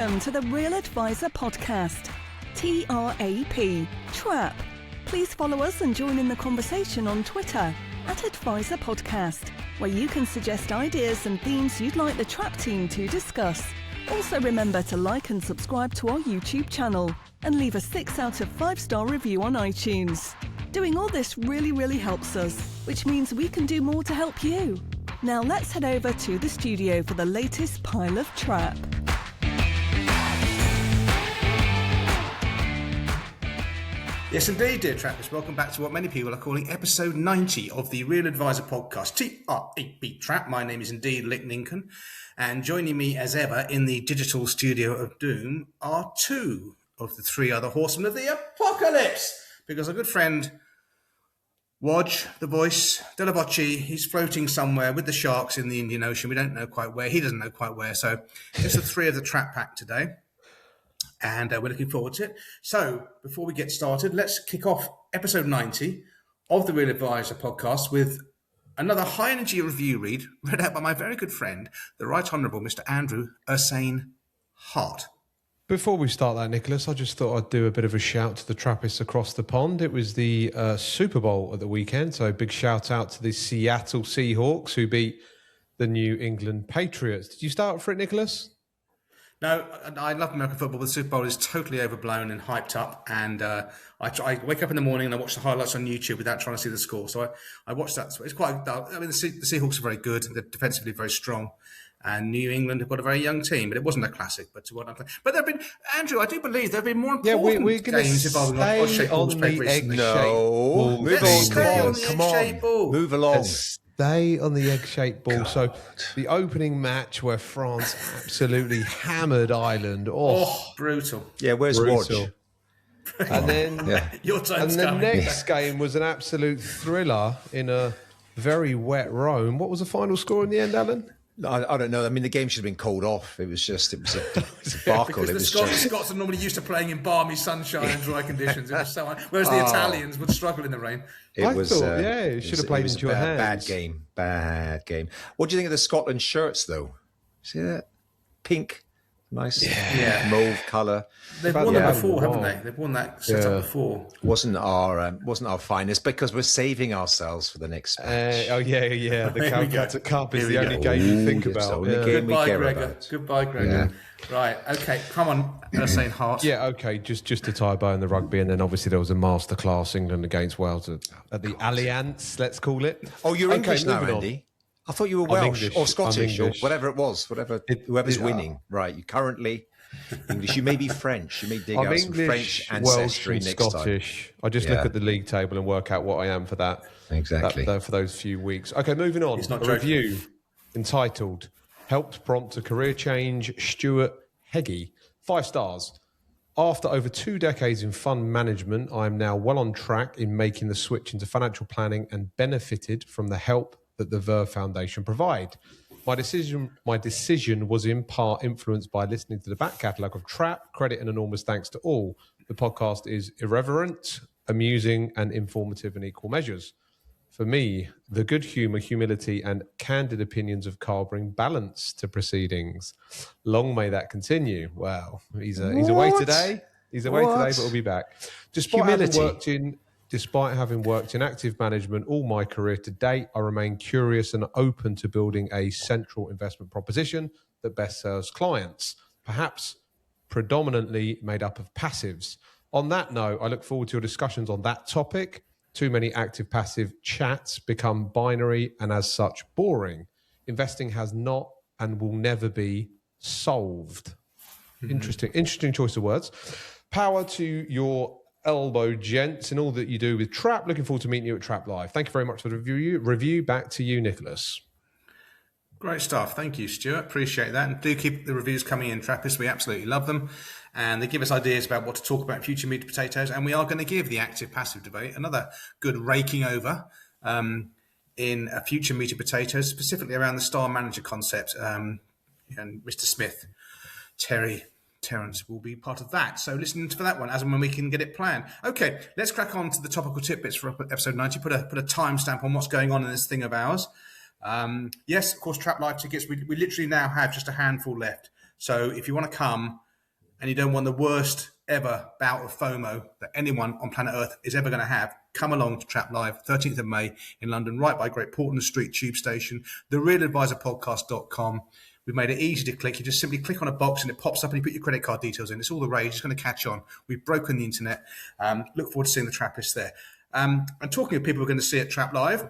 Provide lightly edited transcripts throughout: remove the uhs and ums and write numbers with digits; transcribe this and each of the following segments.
Welcome to the Real Advisor Podcast, TRAP, TRAP. Please follow us and join in the conversation on Twitter @Advisor Podcast, where you can suggest ideas and themes you'd like the TRAP team to discuss. Also remember to like and subscribe to our YouTube channel and leave a 6 out of 5-star review on iTunes. Doing all this really helps us, which means we can do more to help you. Now let's head over to the studio for the latest pile of TRAP. Yes, indeed, dear Trappist. Welcome back to what many people are calling episode 90 of the Real Advisor Podcast, TRAP TRAP. My name is indeed Lick Lincoln, and joining me as ever in the digital studio of doom are two of the three other horsemen of the apocalypse. Because our good friend Wodge, the voice, Delavocci, he's floating somewhere with the sharks in the Indian Ocean. We don't know quite where. He doesn't know quite where. So it's the three of the Trap Pack today. And we're looking forward to it. So before we get started, let's kick off episode 90 of the Real Advisor Podcast with another high-energy review read out by my very good friend, the Right Honourable Mr. Andrew Ursane Hart. Before we start that, Nicholas, I just thought I'd do a bit of a shout to the Trappists across the pond. It was the Super Bowl at the weekend, so big shout out to the Seattle Seahawks who beat the New England Patriots. Did you start for it, Nicholas? No, I love American football, but the Super Bowl is totally overblown and hyped up. And I wake up in the morning and I watch the highlights on YouTube without trying to see the score. So I watched that. So it's quite. I mean, the Seahawks are very good. They're defensively very strong, and New England have got a very young team. But it wasn't a classic. But there have been, Andrew, I do believe there have been more important games involving odd-shaped balls played recently. No, move on. Come on, move along. Stay on the egg-shaped ball. God. So the opening match where France absolutely hammered Ireland. Oh, brutal. Yeah, where's brutal. Watch? And then your time's the coming. next game was an absolute thriller in a very wet Rome. What was the final score in the end, Alan? I don't know. I mean, the game should have been called off. It was a debacle. Because the Scots are normally used to playing in balmy sunshine and dry conditions. It was so whereas the Italians would struggle in the rain. It should have played into your hands. Bad game. What do you think of the Scotland shirts, though? See that? Pink. Nice mauve colour. They've won that before, haven't they? They've won that setup before. Wasn't our finest because we're saving ourselves for the next match. The Calcutta Cup is the only game you think about. Goodbye, Gregor. Yeah. Right, okay, come on, Ursane Hart. Yeah, okay, just to tie a bow in the rugby, and then obviously there was a masterclass England against Wales at the Allianz, let's call it. Oh, you're English now, Andy? I thought you were Welsh or Scottish or whatever it was, whoever's winning. Right, you currently English. You may be French. You may dig out some French ancestry Welsh, and next Scottish. Time. I just look at the league table and work out what I am for that. Exactly. For those few weeks. Okay, moving on. A review entitled "Helped Prompt a Career Change." Stuart Heggie, 5 stars. After over 2 decades in fund management, I am now well on track in making the switch into financial planning and benefited from the help that the Verve Foundation provide. My decision was in part influenced by listening to the back catalogue of TRAP. Credit and enormous thanks to all. The podcast is irreverent, amusing, and informative in equal measures. For me, the good humour, humility, and candid opinions of Carl bring balance to proceedings. Long may that continue. Wow, he's away today. He's away today, but we'll be back. Despite having worked in active management all my career to date, I remain curious and open to building a central investment proposition that best serves clients, perhaps predominantly made up of passives. On that note, I look forward to your discussions on that topic. Too many active-passive chats become binary and as such boring. Investing has not and will never be solved. Mm-hmm. Interesting choice of words. Power to your elbow, gents, and all that you do with TRAP. Looking forward to meeting you at TRAP Live. Thank you very much for the review. Back to you, Nicholas. Great stuff. Thank you, Stuart. Appreciate that. And do keep the reviews coming in, Trappists. We absolutely love them. And they give us ideas about what to talk about in future Meat Potatoes. And we are going to give the active-passive debate another good raking over in a future Meat Potatoes, specifically around the star manager concept. And Mr. Smith, Terence will be part of that. So listen for that one as and when we can get it planned. Okay, let's crack on to the topical tidbits for episode 90. Put a timestamp on what's going on in this thing of ours. Yes, of course, Trap Live tickets. We literally now have just a handful left. So if you want to come, and you don't want the worst ever bout of FOMO that anyone on planet Earth is ever going to have, come along to Trap Live, 13th of May in London, right by Great Portland Street Tube Station, therealadvisorpodcast.com. We've made it easy to click. You just simply click on a box and it pops up and you put your credit card details in. It's all the rage. It's going to catch on. We've broken the internet. Look forward to seeing the Trappist there. And talking of people we're going to see at Trap Live,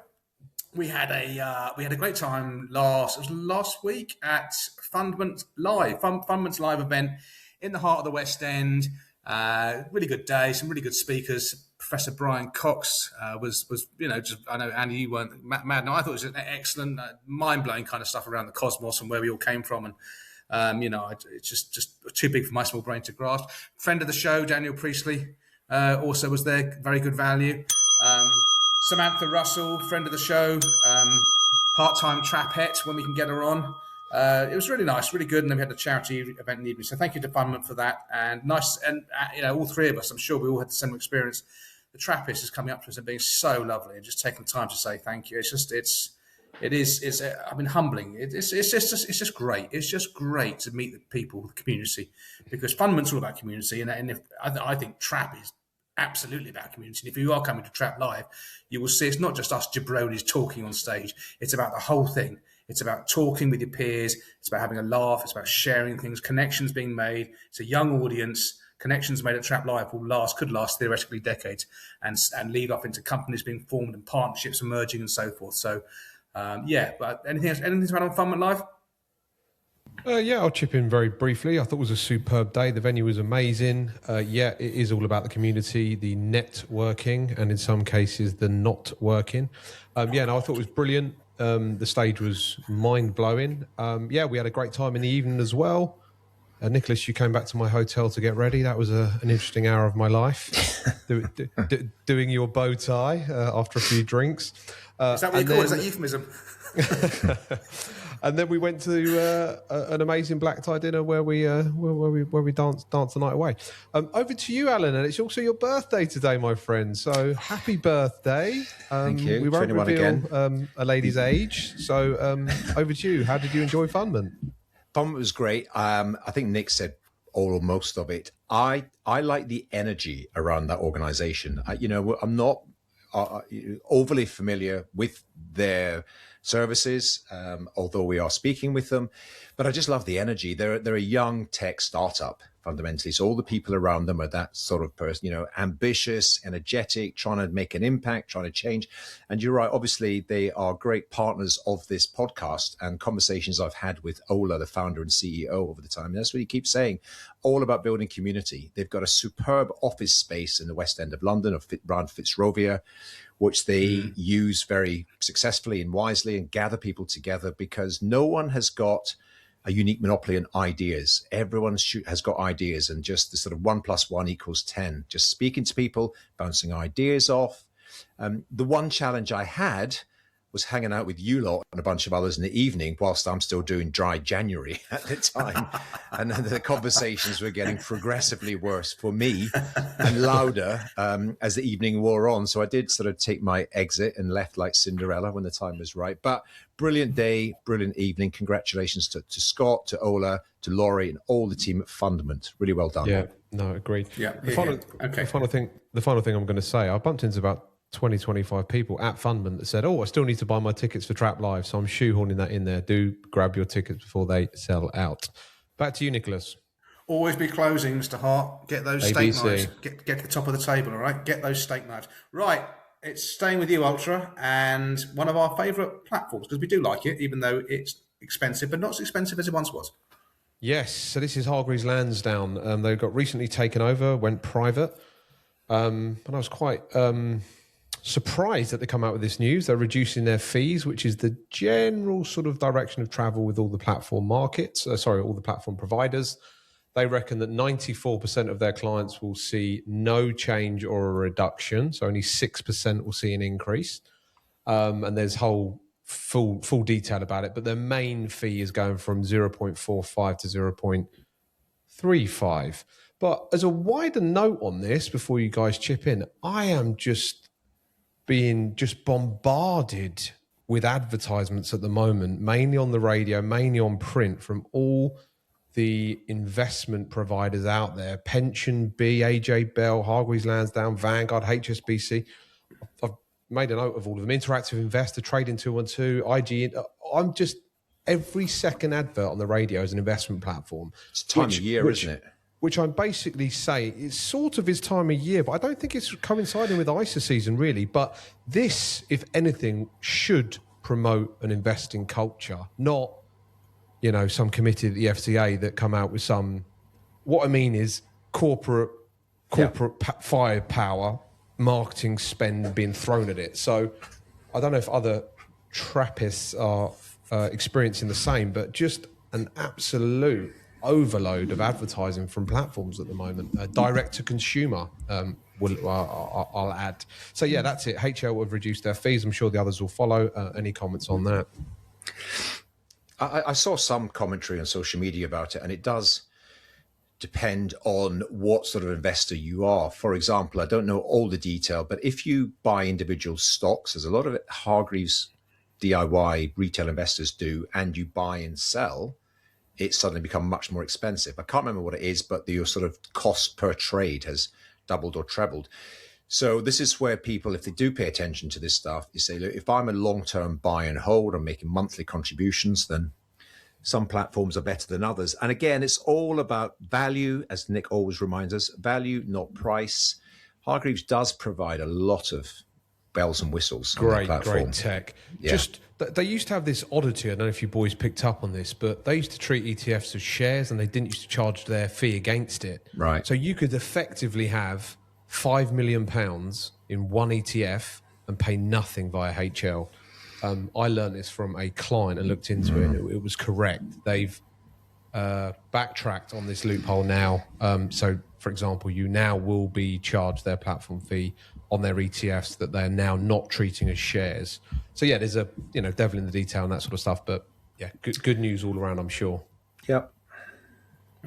we had a great time last week at Fundment's Live event in the heart of the West End. Really good day, some really good speakers. Professor Brian Cox was I know, Andy, you weren't mad. No, I thought it was an excellent, mind-blowing kind of stuff around the cosmos and where we all came from. And, it's just too big for my small brain to grasp. Friend of the show, Daniel Priestley, also was there. Very good value. Samantha Russell, friend of the show, part-time trapette when we can get her on. It was really nice, really good, and then we had a charity event in the evening. So thank you to Fundment for that, and nice, and all three of us, I'm sure we all had the same experience. The Trappist is coming up to us and being so lovely, and just taking time to say thank you. It's humbling. It's just great. It's just great to meet the people, the community, because Fundament's all about community, and I think Trap is absolutely about community. And if you are coming to Trap Live, you will see it's not just us jabronis talking on stage. It's about the whole thing. It's about talking with your peers. It's about having a laugh. It's about sharing things, connections being made. It's a young audience. Connections made at Trap Live could last theoretically decades, and lead off into companies being formed and partnerships emerging and so forth. So, but anything else? Anything to add on Fundment Live? I'll chip in very briefly. I thought it was a superb day. The venue was amazing. It is all about the community, the networking, and in some cases, the not working. I thought it was brilliant. The stage was mind-blowing. We had a great time in the evening as well. Nicholas, you came back to my hotel to get ready. That was an interesting hour of my life, doing your bow tie after a few drinks. Is that what you call it? Is that euphemism? And then we went to an amazing black tie dinner where we danced the night away. Over to you, Alan, and it's also your birthday today, my friend. So happy birthday! Thank you. We won't reveal a lady's age. So over to you. How did you enjoy Fundment? Fundment was great. I think Nick said all or most of it. I like the energy around that organization. I'm not overly familiar with their services, although we are speaking with them, but I just love the energy. They're a young tech startup fundamentally, so all the people around them are that sort of person, ambitious, energetic, trying to make an impact, trying to change. And you're right, obviously they are great partners of this podcast, and conversations I've had with Ola, the founder and CEO, over the time. And that's what he keeps saying, all about building community. They've got a superb office space in the West End of London, around Fitzrovia, which they use very successfully and wisely and gather people together, because no one has got a unique monopoly on ideas. Everyone has got ideas, and just the sort of 1 + 1 = 10, just speaking to people, bouncing ideas off. The one challenge I had was hanging out with you lot and a bunch of others in the evening whilst I'm still doing dry January at the time. And the conversations were getting progressively worse for me and louder as the evening wore on. So I did sort of take my exit and left like Cinderella when the time was right. But brilliant day, brilliant evening. Congratulations to Scott, to Ola, to Laurie, and all the team at Fundament. Really well done. Yeah, no, agreed. Yeah. The final thing I'm going to say, I bumped into about 20-25 people at Fundment that said, I still need to buy my tickets for Trap Live, so I'm shoehorning that in there. Do grab your tickets before they sell out. Back to you, Nicholas. Always be closing, Mr. Hart. Get those steak knives. Get to the top of the table, all right? Get those steak knives. Right, it's staying with you, Ultra, and one of our favourite platforms, because we do like it, even though it's expensive, but not as expensive as it once was. Yes, so this is Hargreaves Lansdown. They got recently taken over, went private, and I was quite surprised that they come out with this news. They're reducing their fees, which is the general sort of direction of travel with all the platform all the platform providers. They reckon that 94% of their clients will see no change or a reduction. So only 6% will see an increase. And there's whole full detail about it. But their main fee is going from 0.45 to 0.35. But as a wider note on this, before you guys chip in, I am being bombarded with advertisements at the moment, mainly on the radio, mainly on print, from all the investment providers out there, Pension B, AJ Bell, Hargreaves Lansdown, Vanguard, HSBC. I've made a note of all of them. Interactive Investor, Trading 212, IG. I'm just, every second advert on the radio is an investment platform. It's time of year, isn't it? Which I'm basically saying it's sort of his time of year, but I don't think it's coinciding with ISA season really. But this, if anything, should promote an investing culture, not, you know, some committee at the FCA that come out with some, what I mean is corporate firepower, marketing spend being thrown at it. So I don't know if other Trappists are experiencing the same, but just an absolute overload of advertising from platforms at the moment, direct to consumer. I'll add. So yeah, that's it. HL have reduced their fees. I'm sure the others will follow. Any comments on that? I saw some commentary on social media about it, and it does depend on what sort of investor you are. For example, I don't know all the detail, but if you buy individual stocks, as a lot of Hargreaves DIY retail investors do, and you buy and sell, it's suddenly become much more expensive. I can't remember what it is, but your sort of cost per trade has doubled or trebled. So this is where people, if they do pay attention to this stuff, you say, look, if I'm a long-term buy and hold, I'm making monthly contributions, then some platforms are better than others. And again, it's all about value, as Nick always reminds us, value, not price. Hargreaves does provide a lot of bells and whistles on that platform. Great tech. Yeah. Just, they used to have this oddity, I don't know if you boys picked up on this, but they used to treat ETFs as shares and they didn't used to charge their fee against it. Right. So you could effectively have £5 million in one ETF and pay nothing via HL. I learned this from a client and looked into it. It was correct. They've backtracked on this loophole now. So, for example, you now will be charged their platform fee on their ETFs that they're now not treating as shares. So, yeah, there's a devil in the detail and that sort of stuff. But, yeah, good news all around, I'm sure. Yep.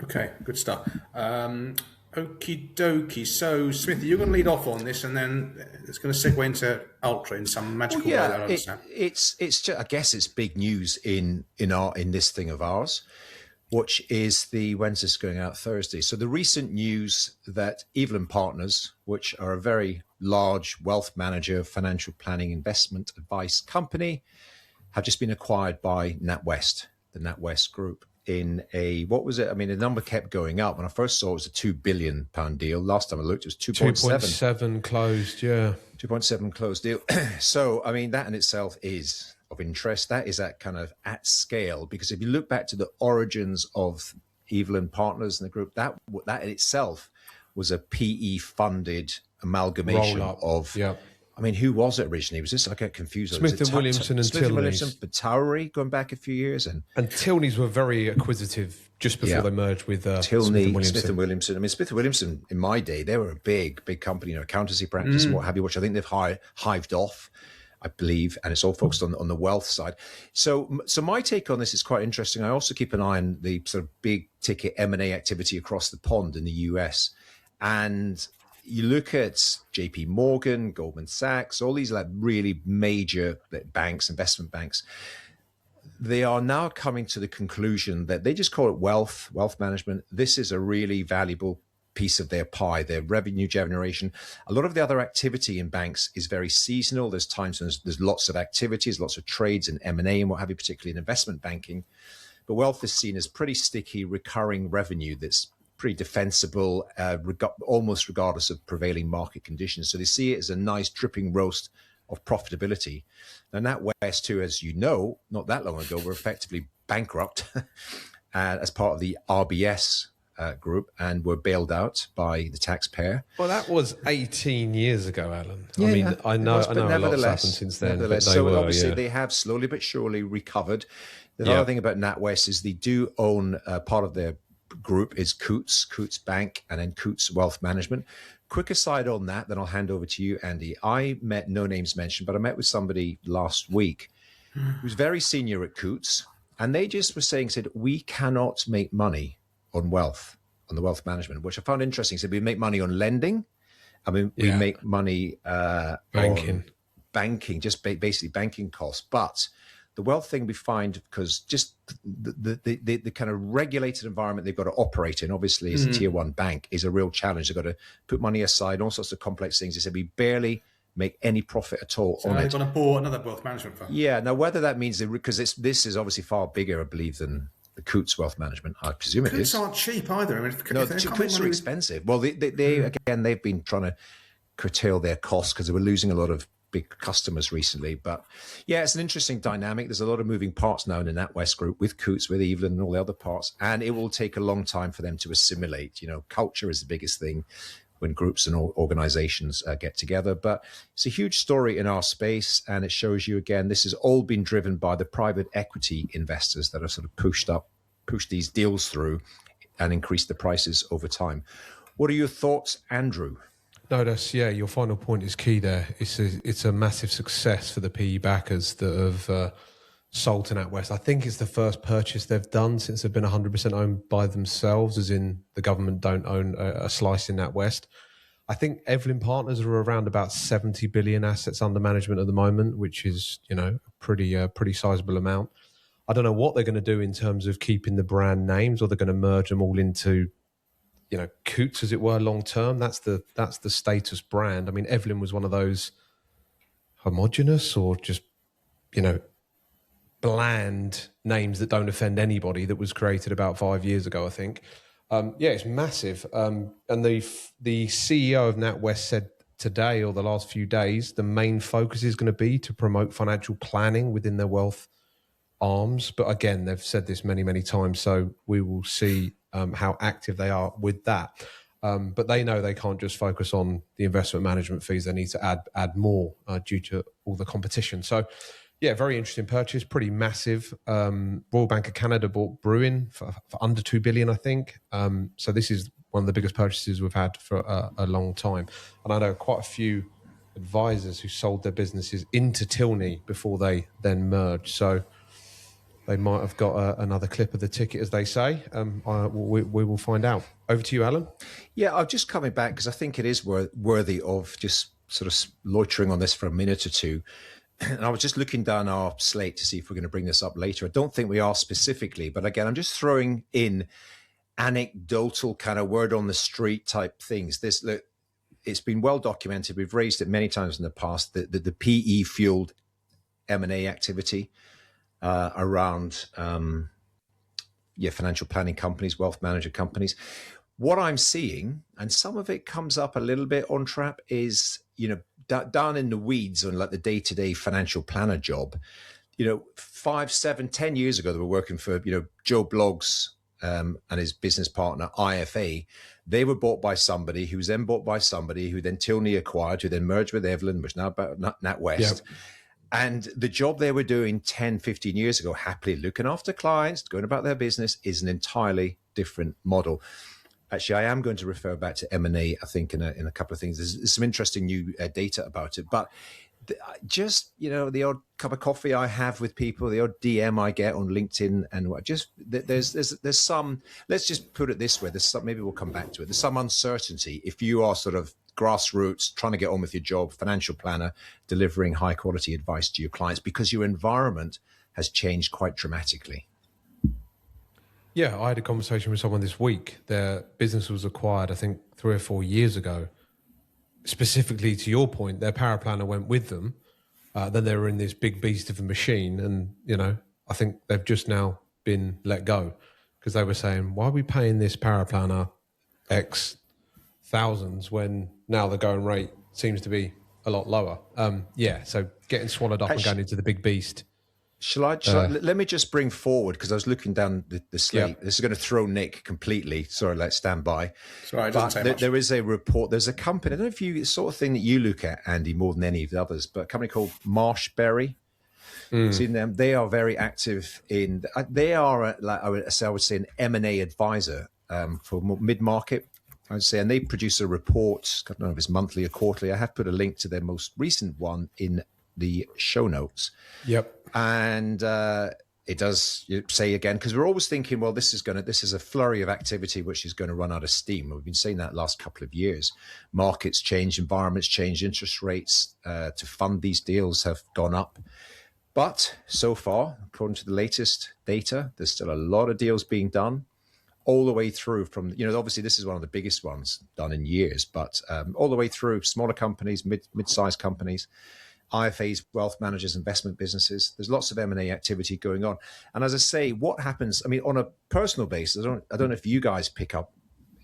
Okay, good stuff. Okie dokie. So, Smithy, you're going to lead off on this, and then it's going to segue into Ultra in some magical way that I understand. It's just, I guess it's big news in this thing of ours, which is when's this going out? Thursday. So the recent news that Evelyn Partners, which are a very large wealth manager, financial planning, investment advice company, have just been acquired by NatWest, the NatWest Group. In what was it? I mean, the number kept going up. When I first saw it was a £2 billion deal. Last time I looked, it was 2.7 closed, yeah. 2.7 closed deal. So, I mean, that in itself is of interest. That is at kind of at scale, because if you look back to the origins of Evelyn Partners and the group, that in itself was a PE funded amalgamation of. Yeah. I mean, who was it originally? Was this? I get confused. Smith and Williamson and Tilneys. But Towery going back a few years, and Tilneys were very acquisitive just before they merged with Smith and Williamson. I mean, Smith and Williamson in my day, they were a big company, accountancy practice and what have you, which I think they've hived off, I believe, and it's all focused on the wealth side. So my take on this is quite interesting. I also keep an eye on the sort of big ticket M&A activity across the pond in the US, and you look at JP Morgan, Goldman Sachs, all these like really major banks, investment banks. They are now coming to the conclusion that they just call it wealth management. This is a really valuable piece of their pie, their revenue generation. A lot of the other activity in banks is very seasonal. There's times when there's lots of activities, lots of trades and M&A and what have you, particularly in investment banking. But wealth is seen as pretty sticky, recurring revenue that's pretty defensible, almost regardless of prevailing market conditions. So they see it as a nice dripping roast of profitability. Now, NatWest, too, as you know, not that long ago, were effectively bankrupt as part of the RBS group and were bailed out by the taxpayer. Well, that was 18 years ago, Alan. Yeah, I mean, I know a lot's happened since then. They have slowly but surely recovered. The other thing about NatWest is they do own part of their group is Coutts Bank, and then Coutts Wealth Management. Quick aside on that, then I'll hand over to you, Andy. I met, no names mentioned, but I met with somebody last week who's very senior at Coutts, and they just were said, we cannot make money on wealth, on the wealth management, which I found interesting. So we make money on lending. I mean, we make money on banking, just basically banking costs. But the wealth thing we find, because just the kind of regulated environment they've got to operate in, obviously as a tier one bank, is a real challenge. They've got to put money aside, all sorts of complex things. They said we barely make any profit at all on it. They've got to bought another wealth management firm. Yeah. Now, whether that means because this is obviously far bigger, I believe, than the Coutts Wealth Management, I presume it is. Coutts aren't cheap either. I mean, Coutts are expensive. Well, they've been trying to curtail their costs because they were losing a lot of big customers recently. But yeah, it's an interesting dynamic. There's a lot of moving parts now in the NatWest group with Coutts, with Evelyn and all the other parts. And it will take a long time for them to assimilate. Culture is the biggest thing when groups and organizations get together. But it's a huge story in our space. And it shows you, again, this has all been driven by the private equity investors that are sort of pushed these deals through and increased the prices over time. What are your thoughts, Andrew? No, your final point is key there. It's a massive success for the PE backers that have sold to NatWest. I think it's the first purchase they've done since they've been 100% owned by themselves, as in the government don't own a slice in NatWest. I think Evelyn Partners are around about 70 billion assets under management at the moment, which is, a pretty sizable amount. I don't know what they're going to do in terms of keeping the brand names, or they're going to merge them all into Coutts, as it were, long term. That's the status brand. I mean, Evelyn was one of those homogenous or just, bland names that don't offend anybody that was created about 5 years ago, I think. It's massive. And the CEO of NatWest said today, or the last few days, the main focus is going to be to promote financial planning within their wealth arms. But again, they've said this many, many times, so we will see how active they are with that. But they know they can't just focus on the investment management fees. They need to add more due to all the competition. So, very interesting purchase, pretty massive. Royal Bank of Canada bought Bruin for under 2 billion, I think. So this is one of the biggest purchases we've had for a long time. And I know quite a few advisors who sold their businesses into Tilney before they then merged. So they might have got another clip of the ticket, as they say. We will find out. Over to you, Alan. Yeah, I'm just coming back because I think it is worthy of just sort of loitering on this for a minute or two. And I was just looking down our slate to see if we're going to bring this up later. I don't think we are specifically, but again, I'm just throwing in anecdotal kind of word on the street type things. It's been well documented. We've raised it many times in the past, the PE fueled M&A activity around financial planning companies, wealth manager companies. What I'm seeing, and some of it comes up a little bit on Trap, is down in the weeds on like the day-to-day financial planner job. 5, 7, 10 years ago, they were working for Joe Bloggs and his business partner IFA. They were bought by somebody who was then bought by somebody who then Tilney acquired, who then merged with Evelyn, which now about NatWest. Yep. And the job they were doing 10, 15 years ago, happily looking after clients, going about their business, is an entirely different model. Actually, I am going to refer back to M&A, I think, in a couple of things. There's some interesting new data about it. But just, the odd cup of coffee I have with people, the odd DM I get on LinkedIn, and there's some, let's just put it this way, there's some, maybe we'll come back to it. There's some uncertainty if you are sort of grassroots, trying to get on with your job, financial planner, delivering high quality advice to your clients, because your environment has changed quite dramatically. Yeah, I had a conversation with someone this week. Their business was acquired, I think, 3 or 4 years ago. Specifically to your point, their power planner went with them. Then they were in this big beast of a machine. And, I think they've just now been let go because they were saying, why are we paying this power planner X thousands when now the going rate seems to be a lot lower? So getting swallowed up and going into the big beast. Let me just bring forward, because I was looking down the slate. Yeah. This is going to throw Nick completely. Sorry, let's stand by. Sorry, there is a report. There's a company. I don't know if it's the sort of thing that you look at, Andy, more than any of the others, but a company called Marshberry. Seen them? They are very active in. They are, I would say, an M&A advisor for mid-market, I would say, and they produce a report. I don't know if it's monthly or quarterly. I have put a link to their most recent one in the show notes. Yep. And it does say again, because we're always thinking, well, this is a flurry of activity which is going to run out of steam. We've been saying that last couple of years. Markets change, environments change, interest rates to fund these deals have gone up. But so far, according to the latest data, there's still a lot of deals being done all the way through from, obviously this is one of the biggest ones done in years, but all the way through smaller companies, mid-sized companies, IFAs, wealth managers, investment businesses. There's lots of M&A activity going on. And as I say, what happens, on a personal basis, I don't know if you guys pick up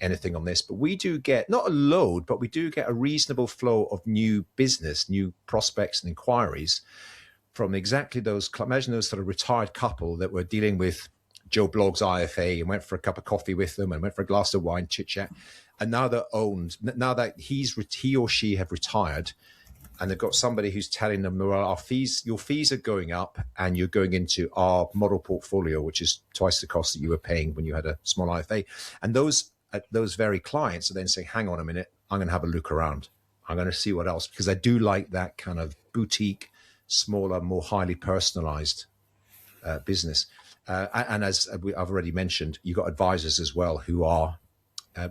anything on this, but we do get, not a load, but we do get a reasonable flow of new business, new prospects and inquiries from exactly those. Imagine those sort of retired couple that were dealing with Joe Blogg's IFA and went for a cup of coffee with them and went for a glass of wine, chit chat. And now they're owned. Now that he or she have retired, and they've got somebody who's telling them, well, your fees are going up and you're going into our model portfolio, which is twice the cost that you were paying when you had a small IFA. And those very clients are then saying, hang on a minute, I'm going to have a look around. I'm going to see what else, because I do like that kind of boutique, smaller, more highly personalized business. And as I've already mentioned, you've got advisors as well who are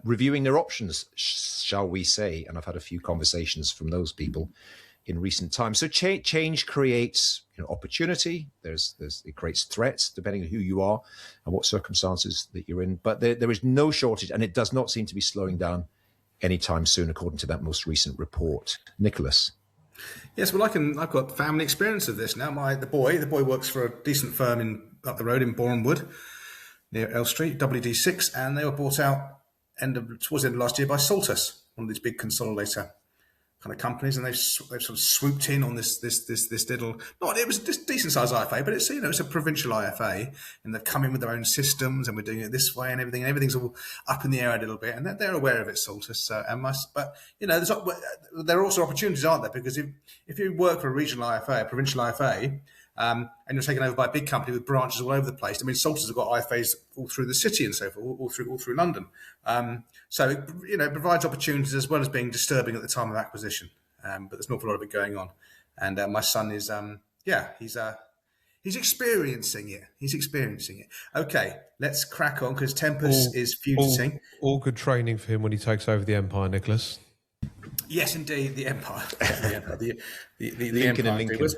reviewing their options, shall we say. And I've had a few conversations from those people in recent times. So change creates opportunity. It creates threats depending on who you are and what circumstances that you're in. But there is no shortage, and it does not seem to be slowing down anytime soon, according to that most recent report. Nicholas. Yes, well, I've got family experience of this now. The boy works for a decent firm up the road in Bournemouth, near L Street, WD6, and they were bought out towards the end of last year by Saltus, one of these big consolidator kind of companies, and they've sort of swooped in on this little. It was just decent sized IFA, but it's it's a provincial IFA, and they've come in with their own systems, and we're doing it this way, and everything's all up in the air a little bit, and they're aware of it, Saltus, but there are also opportunities, aren't there? Because if you work for a regional IFA, a provincial IFA, and you're taken over by a big company with branches all over the place. I mean, Salters have got IFAs all through the city and so forth, all through London. So it provides opportunities as well as being disturbing at the time of acquisition. But there's an awful lot of it going on. And my son is, he's experiencing it. He's experiencing it. Okay, let's crack on, because Tempest is fidgeting. All good training for him when he takes over the Empire, Nicholas. Yes, indeed, the Empire. the Lincoln Empire. and Lincoln.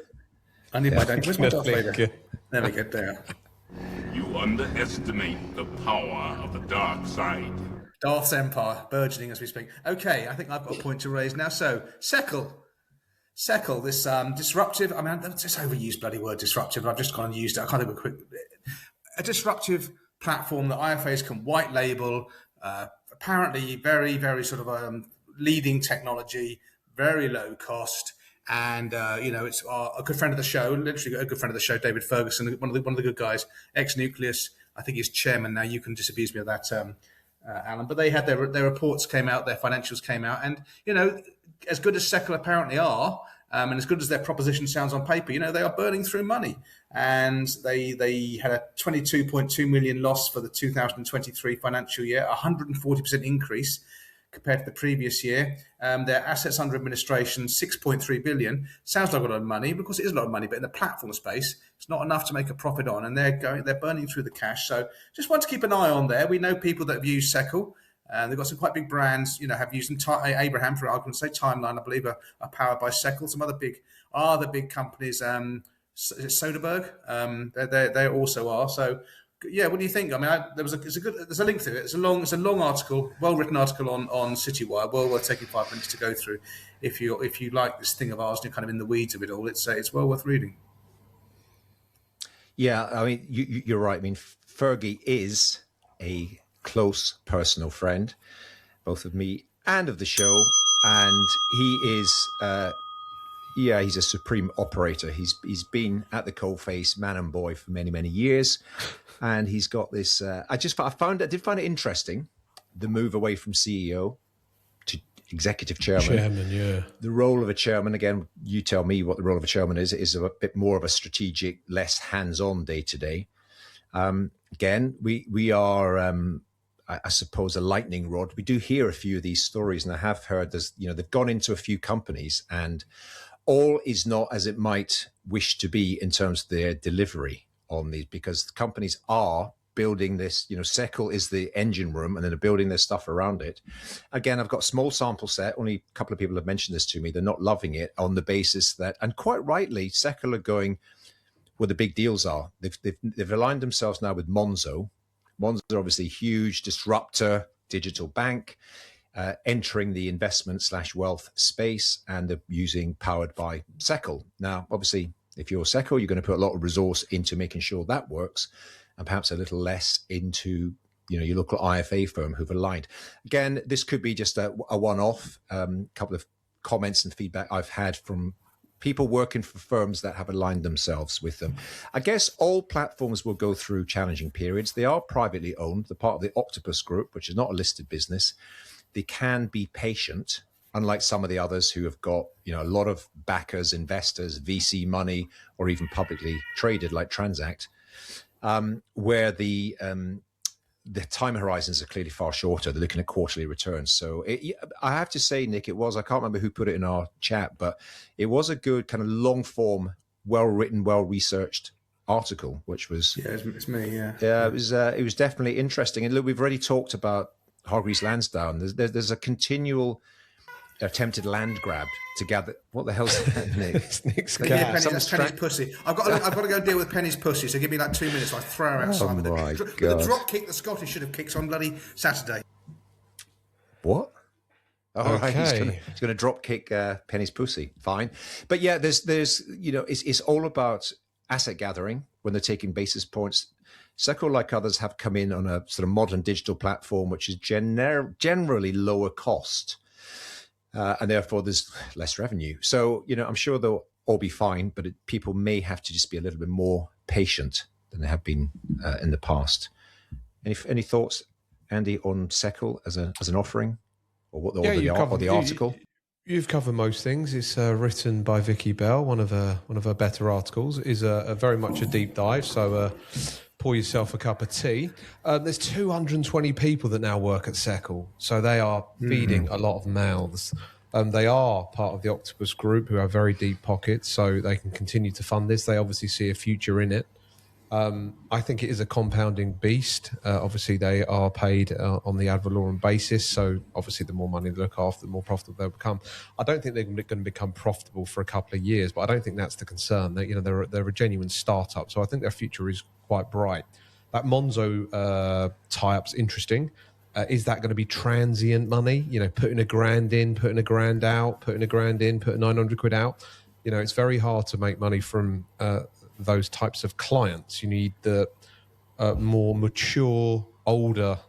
I need my Where's my Darth Vader? There we go. There. You underestimate the power of the dark side. Darth's Empire, burgeoning as we speak. Okay, I think I've got a point to raise now. So, Seckle, this disruptive, it's just overused bloody word, disruptive, but I've just gone and used it. I can't do a disruptive platform that IFAs can white label, apparently very, very sort of leading technology, very low cost. And it's a good friend of the show, literally a good friend of the show, David Ferguson, one of the good guys, ex-Nucleus. I think he's chairman now. You can disabuse me of that, Alan. But they had their reports came out, their financials came out, and as good as Seckle apparently are, and as good as their proposition sounds on paper, they are burning through money. And they had a 22.2 million loss for the 2023 financial year, 140% increase compared to the previous year. Their assets under administration, 6.3 billion. Sounds like a lot of money, because it is a lot of money, but in the platform space, it's not enough to make a profit on, and they're burning through the cash. So just want to keep an eye on there. We know people that have used Seckle. They've got some quite big brands, have used them. Abraham, for argument's sake, Timeline, I believe, are powered by Seckle. Some other big companies, Soderbergh, they also are. So, yeah, what do you think? There's a link to it. It's a long article, well-written article on Citywire, well worth taking 5 minutes to go through. If you like this thing of ours and you're kind of in the weeds of it all, it's well worth reading. Yeah, you're right. Fergie is a close personal friend, both of me and of the show, and he is he's a supreme operator. He's been at the coalface, man and boy, for many, many years. And he's got this. I did find it interesting, the move away from CEO to executive chairman. Yeah. The role of a chairman, again, you tell me what the role of a chairman is a bit more of a strategic, less hands-on day to day. Again, we are, I suppose, a lightning rod. We do hear a few of these stories, and I have heard they've gone into a few companies, and all is not as it might wish to be in terms of their delivery on these, because the companies are building this, Seckle is the engine room, and then they're building their stuff around it. Again, I've got a small sample set. Only a couple of people have mentioned this to me. They're not loving it on the basis that, and quite rightly, Seckle are going, where the big deals are. They've aligned themselves now with Monzo. Monzo are obviously a huge disruptor, digital bank, entering the investment/wealth space, and they're using powered by Seckle. Now, obviously, if you're Seckle, you're going to put a lot of resource into making sure that works, and perhaps a little less into your local IFA firm who've aligned. Again, this could be just a one-off. Couple of comments and feedback I've had from people working for firms that have aligned themselves with them. I guess all platforms will go through challenging periods. They are privately owned. They're part of the Octopus Group, which is not a listed business. They can be patient, unlike some of the others who have got a lot of backers, investors, VC money, or even publicly traded like Transact, where the time horizons are clearly far shorter. They're looking at quarterly returns. So I have to say, Nick, I can't remember who put it in our chat, but it was a good kind of long form, well-written, well-researched article, which was... Yeah, it's me, yeah. Yeah, it was definitely interesting. And look, we've already talked about Hargreaves Lansdowne. There's a continual attempted land grab to gather. What the hell's that, Nick? It's Nick's cat. Yeah, that's Penny's pussy. I've got to go deal with Penny's pussy. So give me like 2 minutes. I throw her outside with the drop kick the Scottish should have kicked on bloody Saturday. What? Oh, okay. Right. He's going to drop kick Penny's pussy. Fine, but yeah, there's it's all about asset gathering when they're taking basis points. Seckle, like others, have come in on a sort of modern digital platform, which is generally lower cost. And therefore there's less revenue. So, I'm sure they'll all be fine, but people may have to just be a little bit more patient than they have been in the past. Any thoughts, Andy, on Seckle as an offering, or the article? You've covered most things. It's written by Vicky Bell, one of her better articles. It is a very much a deep dive. So pour yourself a cup of tea. There's 220 people that now work at Seckle, so they are feeding a lot of mouths. They are part of the Octopus Group, who have very deep pockets, so they can continue to fund this. They obviously see a future in it. I think it is a compounding beast. Obviously, they are paid on the ad valorem basis, so obviously the more money they look after, the more profitable they'll become. I don't think they're going to become profitable for a couple of years, but I don't think that's the concern. They're a genuine startup, so I think their future is quite bright. That Monzo tie-up's interesting. Is that going to be transient money? Putting $1,000 in, putting $1,000 out, putting $1,000 in, putting 900 quid out. It's very hard to make money from those types of clients. You need the more mature, older,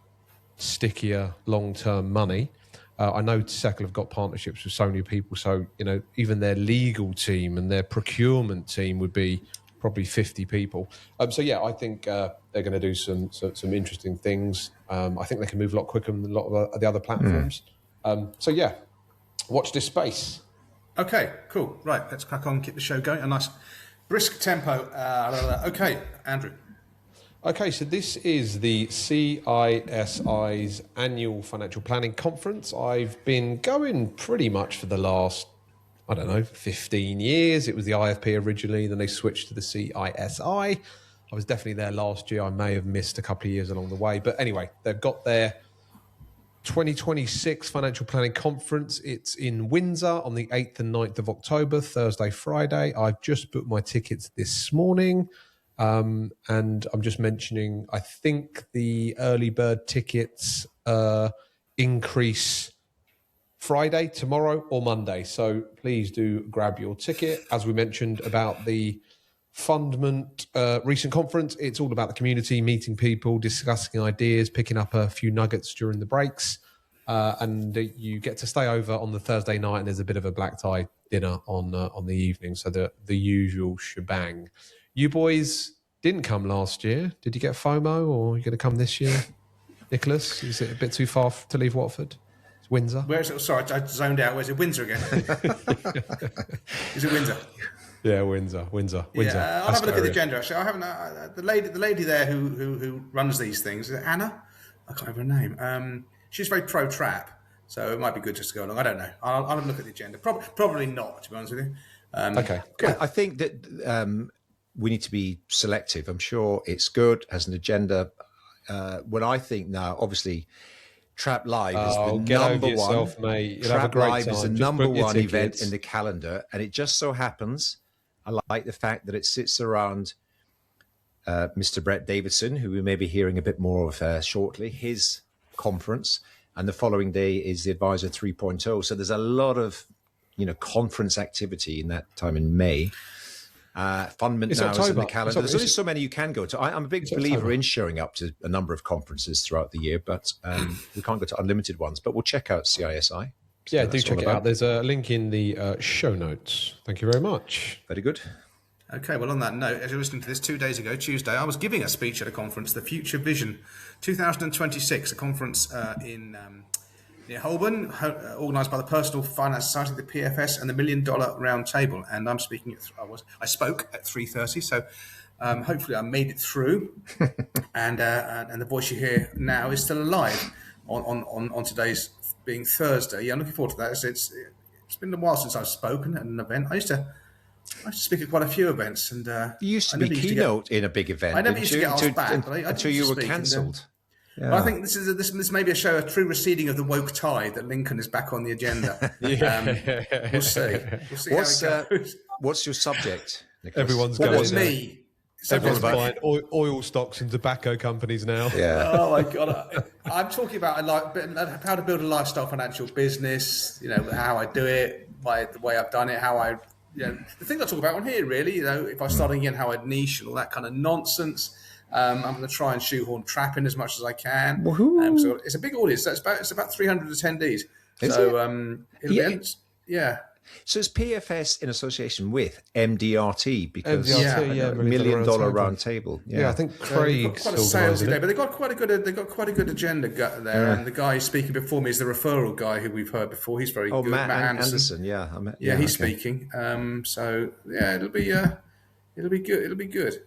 stickier, long-term money. I know Seckle have got partnerships with so many people, so even their legal team and their procurement team would be probably 50 people. So yeah, I think they're going to do some interesting things. I think they can move a lot quicker than a lot of the other platforms. So yeah, watch this space. Okay, cool. Right, let's crack on, keep the show going. A nice brisk tempo. Okay, Andrew. Okay, so this is the CISI's annual financial planning conference. I've been going pretty much for the last, 15 years. It was the IFP originally, then they switched to the CISI. I was definitely there last year. I may have missed a couple of years along the way. But anyway, they've got their 2026 Financial Planning Conference. It's in Windsor on the 8th and 9th of October, Thursday, Friday. I've just booked my tickets this morning. And I'm just mentioning, I think the early bird tickets increase Friday, tomorrow or Monday. So please do grab your ticket. As we mentioned about the Fundment recent conference, it's all about the community, meeting people, discussing ideas, picking up a few nuggets during the breaks. And you get to stay over on the Thursday night, and there's a bit of a black tie dinner on the evening. So the usual shebang. You boys didn't come last year. Did you get FOMO, or are you going to come this year? Nicholas, is it a bit too far to leave Watford? It's Windsor. Where is it? Sorry, I zoned out. Where's it? Windsor again? Is it Windsor? Yeah, Windsor. Yeah, I'll have a look at the agenda. Actually, I haven't. The lady there who runs these things, is it Anna? I can't remember her name. She's very pro trap, so it might be good just to go along. I don't know. I'll have a look at the agenda. Probably not, to be honest with you. Okay, good. I think that we need to be selective. I'm sure it's good as an agenda. What I think now, obviously, Trap Live is the number one. Mate. Trap Live is the number one event in the calendar, and it just so happens I like the fact that it sits around Mr. Brett Davidson, who we may be hearing a bit more of shortly, his conference, and the following day is the Advisor 3.0. So there's a lot of, conference activity in that time in May. Fundment now is in the calendar. There's only so many you can go to. I'm a big believer in showing up to a number of conferences throughout the year, but we can't go to unlimited ones. But we'll check out CISI. Yeah, do check it out. There's a link in the show notes. Thank you very much. Very good. Okay, well, on that note, as you're listening to this 2 days ago, Tuesday, I was giving a speech at a conference, the Future Vision 2026, a conference in near Holborn, organised by the Personal Finance Society, the PFS, and the $1 Million Round Table. And I'm speaking I spoke at 3:30, so hopefully I made it through. and the voice you hear now is still alive on today's being Thursday. Yeah, I'm looking forward to that. It's been a while since I've spoken at an event. I used to speak at quite a few events, and you used to be keynote in a big event. I never used to get asked back, until you were cancelled. Yeah. I think this may be a show, a true receding of the woke tide, that Lincoln is back on the agenda. We'll see. We'll see how it goes. What's your subject, Nicholas? Everyone's going me. Everyone's buying oil stocks and tobacco companies now. Yeah. Oh my God! I'm talking about how to build a lifestyle financial business. How I do it, the way I've done it, how I. The things I talk about on here, really. If I start again, how I'd niche and all that kind of nonsense. I'm going to try and shoehorn trap in as much as I can. So it's a big audience. So it's about 300 attendees. So it's PFS in association with MDRT because MDRT, $1 Million Round Table. Yeah, I think Craig quite a salesy day, but they've got quite a good agenda there. Yeah. And the guy speaking before me is the referral guy who we've heard before. He's very good. Matt Anderson. He's speaking. It'll be good. It'll be good.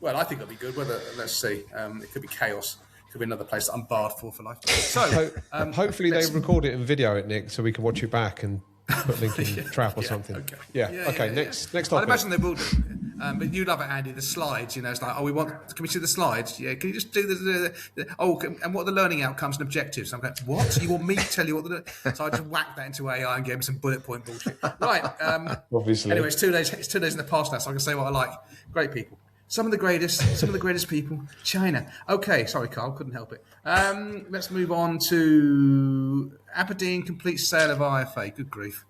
Well, I think it'll be good. Let's see. It could be chaos. It could be another place that I'm barred for life. So hopefully they record it and video it, Nick, so we can watch it back and put link in Trap or something. Okay. Next topic. I'd imagine they will do. But you love it, Andy. The slides. It's like, can we see the slides? Yeah. Can you just do and what are the learning outcomes and objectives? I'm like, what? You want me to tell you what So I just whack that into AI and give him some bullet point bullshit. Right. Obviously. Anyway, it's 2 days. It's 2 days in the past now, so I can say what I like. Great people. Some of the greatest people. China. Okay. Sorry, Carl. Couldn't help it. Let's move on to Aberdeen complete sale of IFA. Good grief.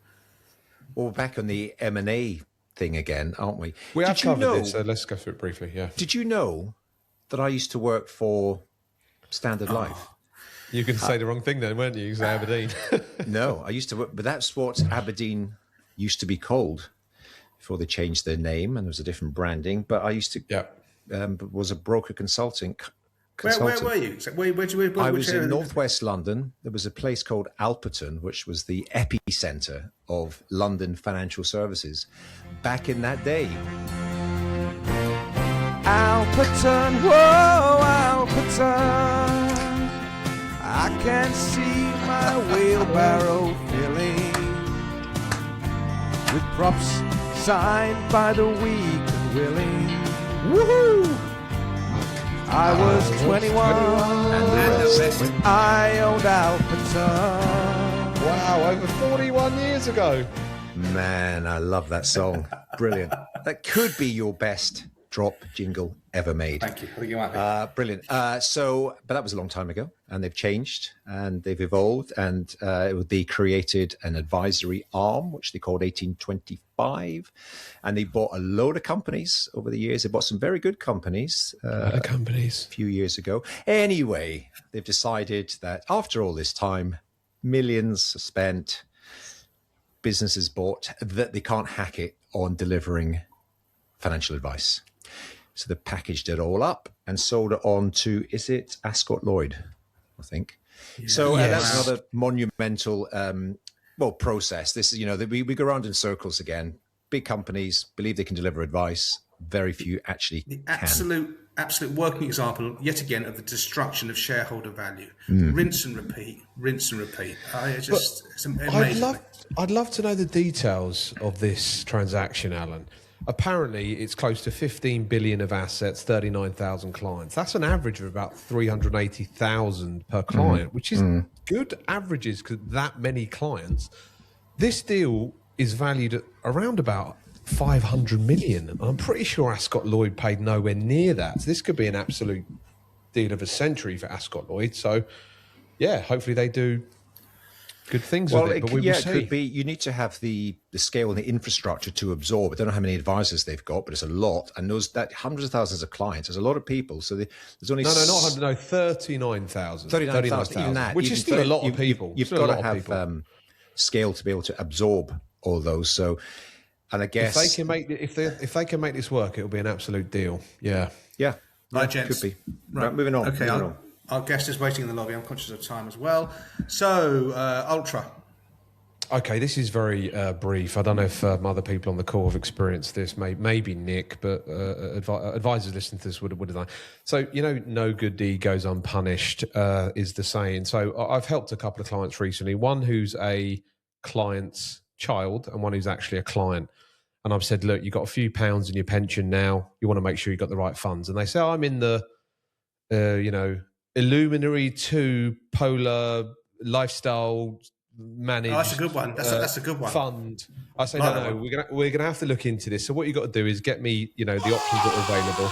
Well, we're back on the M&A thing again, aren't we? We have covered this, so let's go through it briefly. Yeah. Did you know that I used to work for Standard Life? You could say the wrong thing then, weren't you? You say Aberdeen. No, I used to work, but that's what Aberdeen used to be called before they changed their name and there was a different branding. But I used to was a broker consultant. Where were you? I was in northwest London. There was a place called Alperton, which was the epicenter of London financial services back in that day. Alperton, whoa, Alperton, I can see my wheelbarrow filling with props signed by the weak and willing. Woohoo! I was 21 when I owned Alperton. Wow, over 41 years ago. Man, I love that song. Brilliant. That could be your best drop jingle ever made. Thank you. I think you might be. Brilliant. But that was a long time ago, and they've changed and they've evolved, and they created an advisory arm, which they called 1825, and they bought a load of companies over the years. They bought some very good companies. A few years ago. Anyway, they've decided that after all this time, millions spent, businesses bought, that they can't hack it on delivering financial advice. So they packaged it all up and sold it on to, is it Ascot Lloyd, I think. Yeah. So that's another monumental process. This is, we go around in circles again. Big companies believe they can deliver advice. Very few actually can. Absolute working example, yet again, of the destruction of shareholder value. Rinse and repeat. It's amazing. I'd love to know the details of this transaction, Alan. Apparently, it's close to 15 billion of assets, 39,000 clients. That's an average of about 380,000 per client, which is good averages because that many clients. This deal is valued at around about 500 million. And I'm pretty sure Ascot Lloyd paid nowhere near that. So this could be an absolute deal of a century for Ascot Lloyd. So, yeah, hopefully they do good things with it. But we will see. It could be. You need to have the scale and the infrastructure to absorb. I don't know how many advisors they've got, but it's a lot. And that hundreds of thousands of clients. There's a lot of people. So there's only 39,000. 39,000. Even that, which is still a lot of people. You've got to have scale to be able to absorb all those. So, and I guess if they can make this work, it'll be an absolute deal. Yeah. Right, gents. Could be. Right, moving on. Okay, our guest is waiting in the lobby. I'm conscious of time as well. So, Ultra. Okay, this is very brief. I don't know if other people on the call have experienced this. Maybe Nick, but advisors listening to this would have done. So, no good deed goes unpunished is the saying. So I've helped a couple of clients recently, one who's a client's child and one who's actually a client. And I've said, look, you've got a few pounds in your pension now. You want to make sure you've got the right funds. And they say, I'm in the, Illuminary 2 Polar Lifestyle Managed. Oh, that's a good one. That's a good one. Fund. I say, no, we're gonna have to look into this. So what you got to do is get me, the options that are available.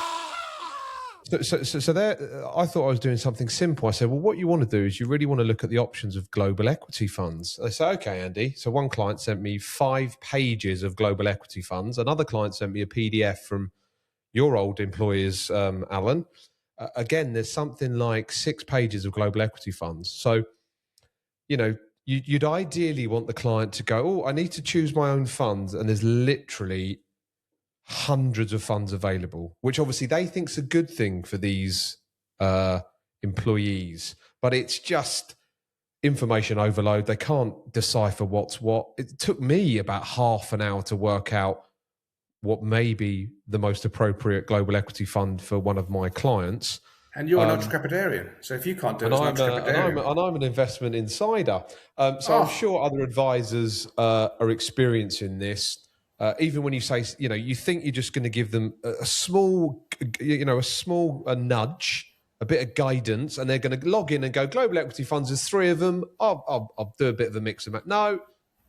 So there, I thought I was doing something simple. I said, well, what you want to do is you really want to look at the options of global equity funds. They say, okay, Andy. So one client sent me 5 pages of global equity funds. Another client sent me a PDF from your old employers, Alan. Again, there's something like 6 pages of global equity funds. So, you'd ideally want the client to go, oh, I need to choose my own funds. And there's literally hundreds of funds available, which obviously they think's a good thing for these employees. But it's just information overload. They can't decipher what's what. It took me about half an hour to work out what may be the most appropriate global equity fund for one of my clients. And you're an ultra-crepidarian, so if you can't do it, I'm an investment insider. I'm sure other advisors are experiencing this. Even when you say, you think you're just going to give them a small nudge, a bit of guidance, and they're going to log in and go, global equity funds, there's 3 of them. I'll do a bit of a mix of that. No,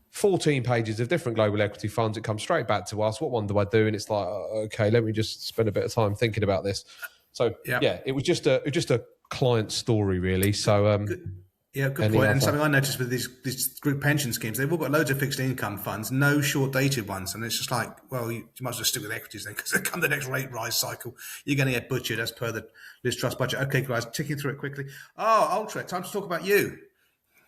14 pages of different global equity funds. It comes straight back to us. What one do I do? And it's like, okay, let me just spend a bit of time thinking about this. So it was just a client story, really. So good point. And something I noticed with these group pension schemes, they've all got loads of fixed income funds, no short-dated ones, and it's just like, well, you might as well stick with equities then, because come the next rate rise cycle, you're going to get butchered as per the Liz Truss budget. Okay, guys, ticking through it quickly. Oh, Ultra, time to talk about you.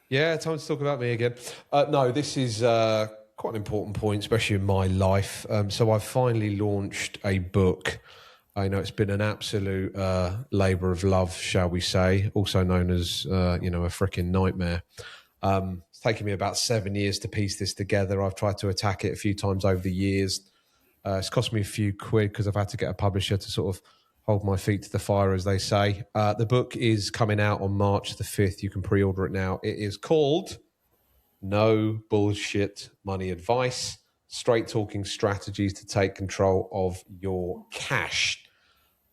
Yeah, time to talk about me again. No, this is quite an important point, especially in my life. So I've finally launched a book. I know it's been an absolute labour of love, shall we say, also known as, a freaking nightmare. It's taken me about 7 years to piece this together. I've tried to attack it a few times over the years. It's cost me a few quid because I've had to get a publisher to sort of hold my feet to the fire, as they say. The book is coming out on March the 5th. You can pre-order it now. It is called No Bullshit Money Advice, Straight Talking Strategies to Take Control of Your Cash.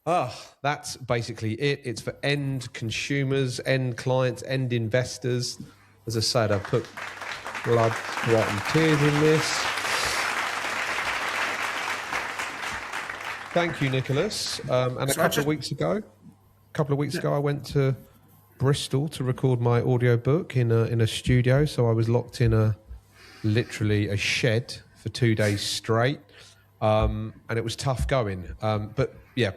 That's basically it. It's for end consumers, end clients, end investors. As I said, I put blood, sweat and tears in this. Thank you, Nicholas. And a couple of weeks ago, I went to Bristol to record my audio book in a studio. So I was locked in literally a shed for 2 days straight. And it was tough going. But yeah,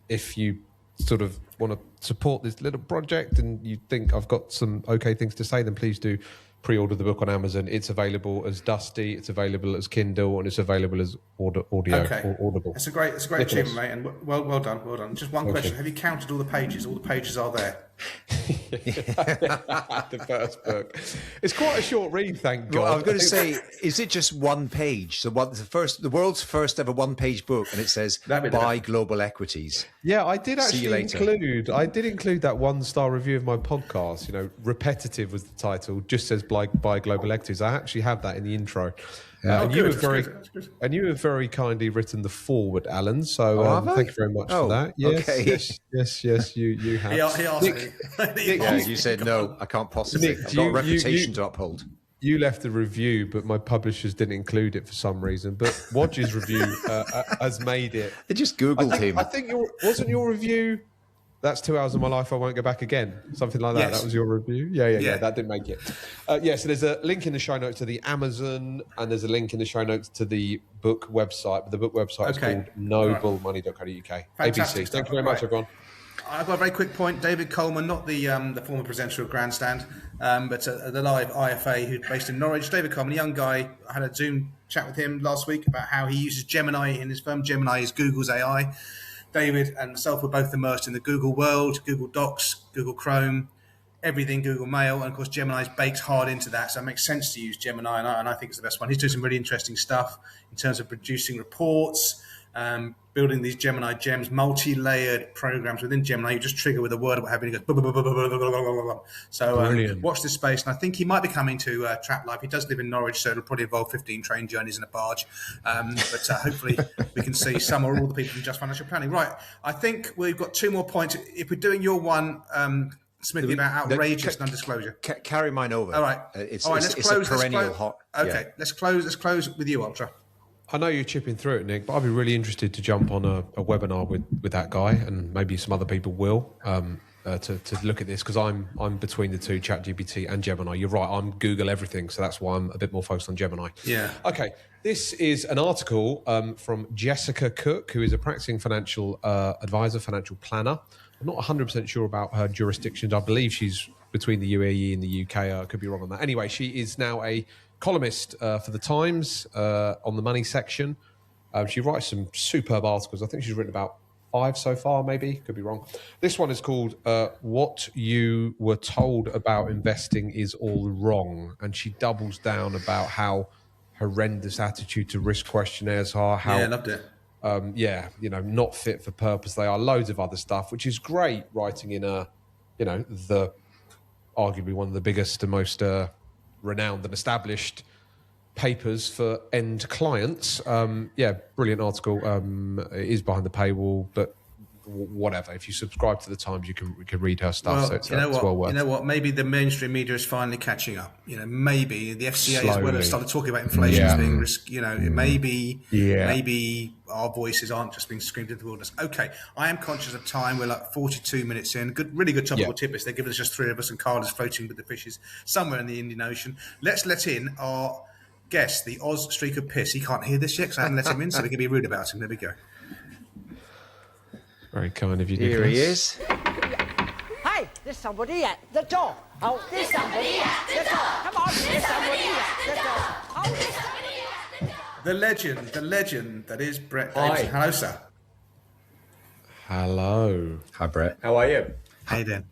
if you sort of want to support this little project and you think I've got some okay things to say, then please do pre-order the book on Amazon. It's available as Dusty, it's available as Kindle, and it's available as audio or Audible. It's a great achievement, mate, and well done. Just one question: have you counted all the pages? All the pages are there. The first book. It's quite a short read, thank God. Well, I was going to say, is it just one page? So the world's first ever one-page book, and it says "Buy Global Equities." Yeah, I did actually include that 1-star review of my podcast. Repetitive was the title. Just says "Buy Global Equities." I actually have that in the intro. And you have very kindly written the forward, Alan. So thank you very much for that. Yes, okay. yes, you have. He asked me. You said no. I can't possibly. I've got a reputation to uphold. You left a review, but my publishers didn't include it for some reason. But Wodge's review has made it. They just Googled him. I think wasn't your review. That's 2 hours of my life I won't go back again. Something like that. Yes. That was your review? Yeah. That didn't make it. So there's a link in the show notes to the Amazon, and there's a link in the show notes to the book website. But the book website is called noblemoney.co.uk. ABC. Thank you very much, everyone. I've got a very quick point. David Coleman, not the former presenter of Grandstand, but the live IFA who's based in Norwich. David Coleman, a young guy. I had a Zoom chat with him last week about how he uses Gemini in his firm. Gemini is Google's AI. David and myself were both immersed in the Google world, Google Docs, Google Chrome, everything Google Mail, and of course Gemini's baked hard into that, so it makes sense to use Gemini, and I think it's the best one. He's doing some really interesting stuff in terms of producing reports, building these Gemini gems, multi-layered programs within Gemini. You just trigger with a word or what have you, and it goes blah, blah, blah, blah, blah, blah, blah, blah. So watch this space, and I think he might be coming to Trap Live. He does live in Norwich, so it'll probably involve 15 train journeys in a barge, but hopefully we can see some or all the people from Just Financial Planning. Right, I think we've got 2 more points. If we're doing your one, Smithy, about outrageous non-disclosure. Carry mine over. All right. It's let's a close. perennial hot. Okay, let's close with you, Ultra. I know you're chipping through it, Nick, but I'd be really interested to jump on a webinar with that guy, and maybe some other people will, to look at this, because I'm between the two, ChatGPT and Gemini. You're right, I'm Google everything, so that's why I'm a bit more focused on Gemini. Yeah. Okay, this is an article from Jessica Cook, who is a practicing financial advisor, financial planner. I'm not 100% sure about her jurisdictions. I believe she's between the UAE and the UK. I could be wrong on that. Anyway, she is now a columnist for The Times on the money section. She writes some superb articles. I think she's written about 5 so far, maybe. Could be wrong. This one is called What You Were Told About Investing Is All Wrong. And she doubles down about how horrendous attitude to risk questionnaires are. How, I loved it. Not fit for purpose they are. Loads of other stuff, which is great writing in the arguably one of the biggest and most renowned and established papers for end clients. Brilliant article. It is behind the paywall, but whatever. If you subscribe to the Times, you can read her stuff. Well, so it's well worth. You know what? Maybe the mainstream media is finally catching up. Maybe the FCA as well have started talking about inflation as being risk. Maybe our voices aren't just being screamed into the wilderness. Okay, I am conscious of time. We're like 42 minutes in. Really good topical tidbits. They're giving us just 3 of us, and Carl is floating with the fishes somewhere in the Indian Ocean. Let's let in our guest, the Oz Streak of Piss. He can't hear this yet, so I haven't let him in, so we can be rude about him. There we go. Very kind of you, Nicholas. Here he is. Hey, there's somebody at the door. Oh, there's somebody at the door. Come on, there's somebody at the door. Oh, there's somebody at the door. The legend that is Brett Davidson. Hello, sir. Hello. Hi, Brett. How are you? How you doing?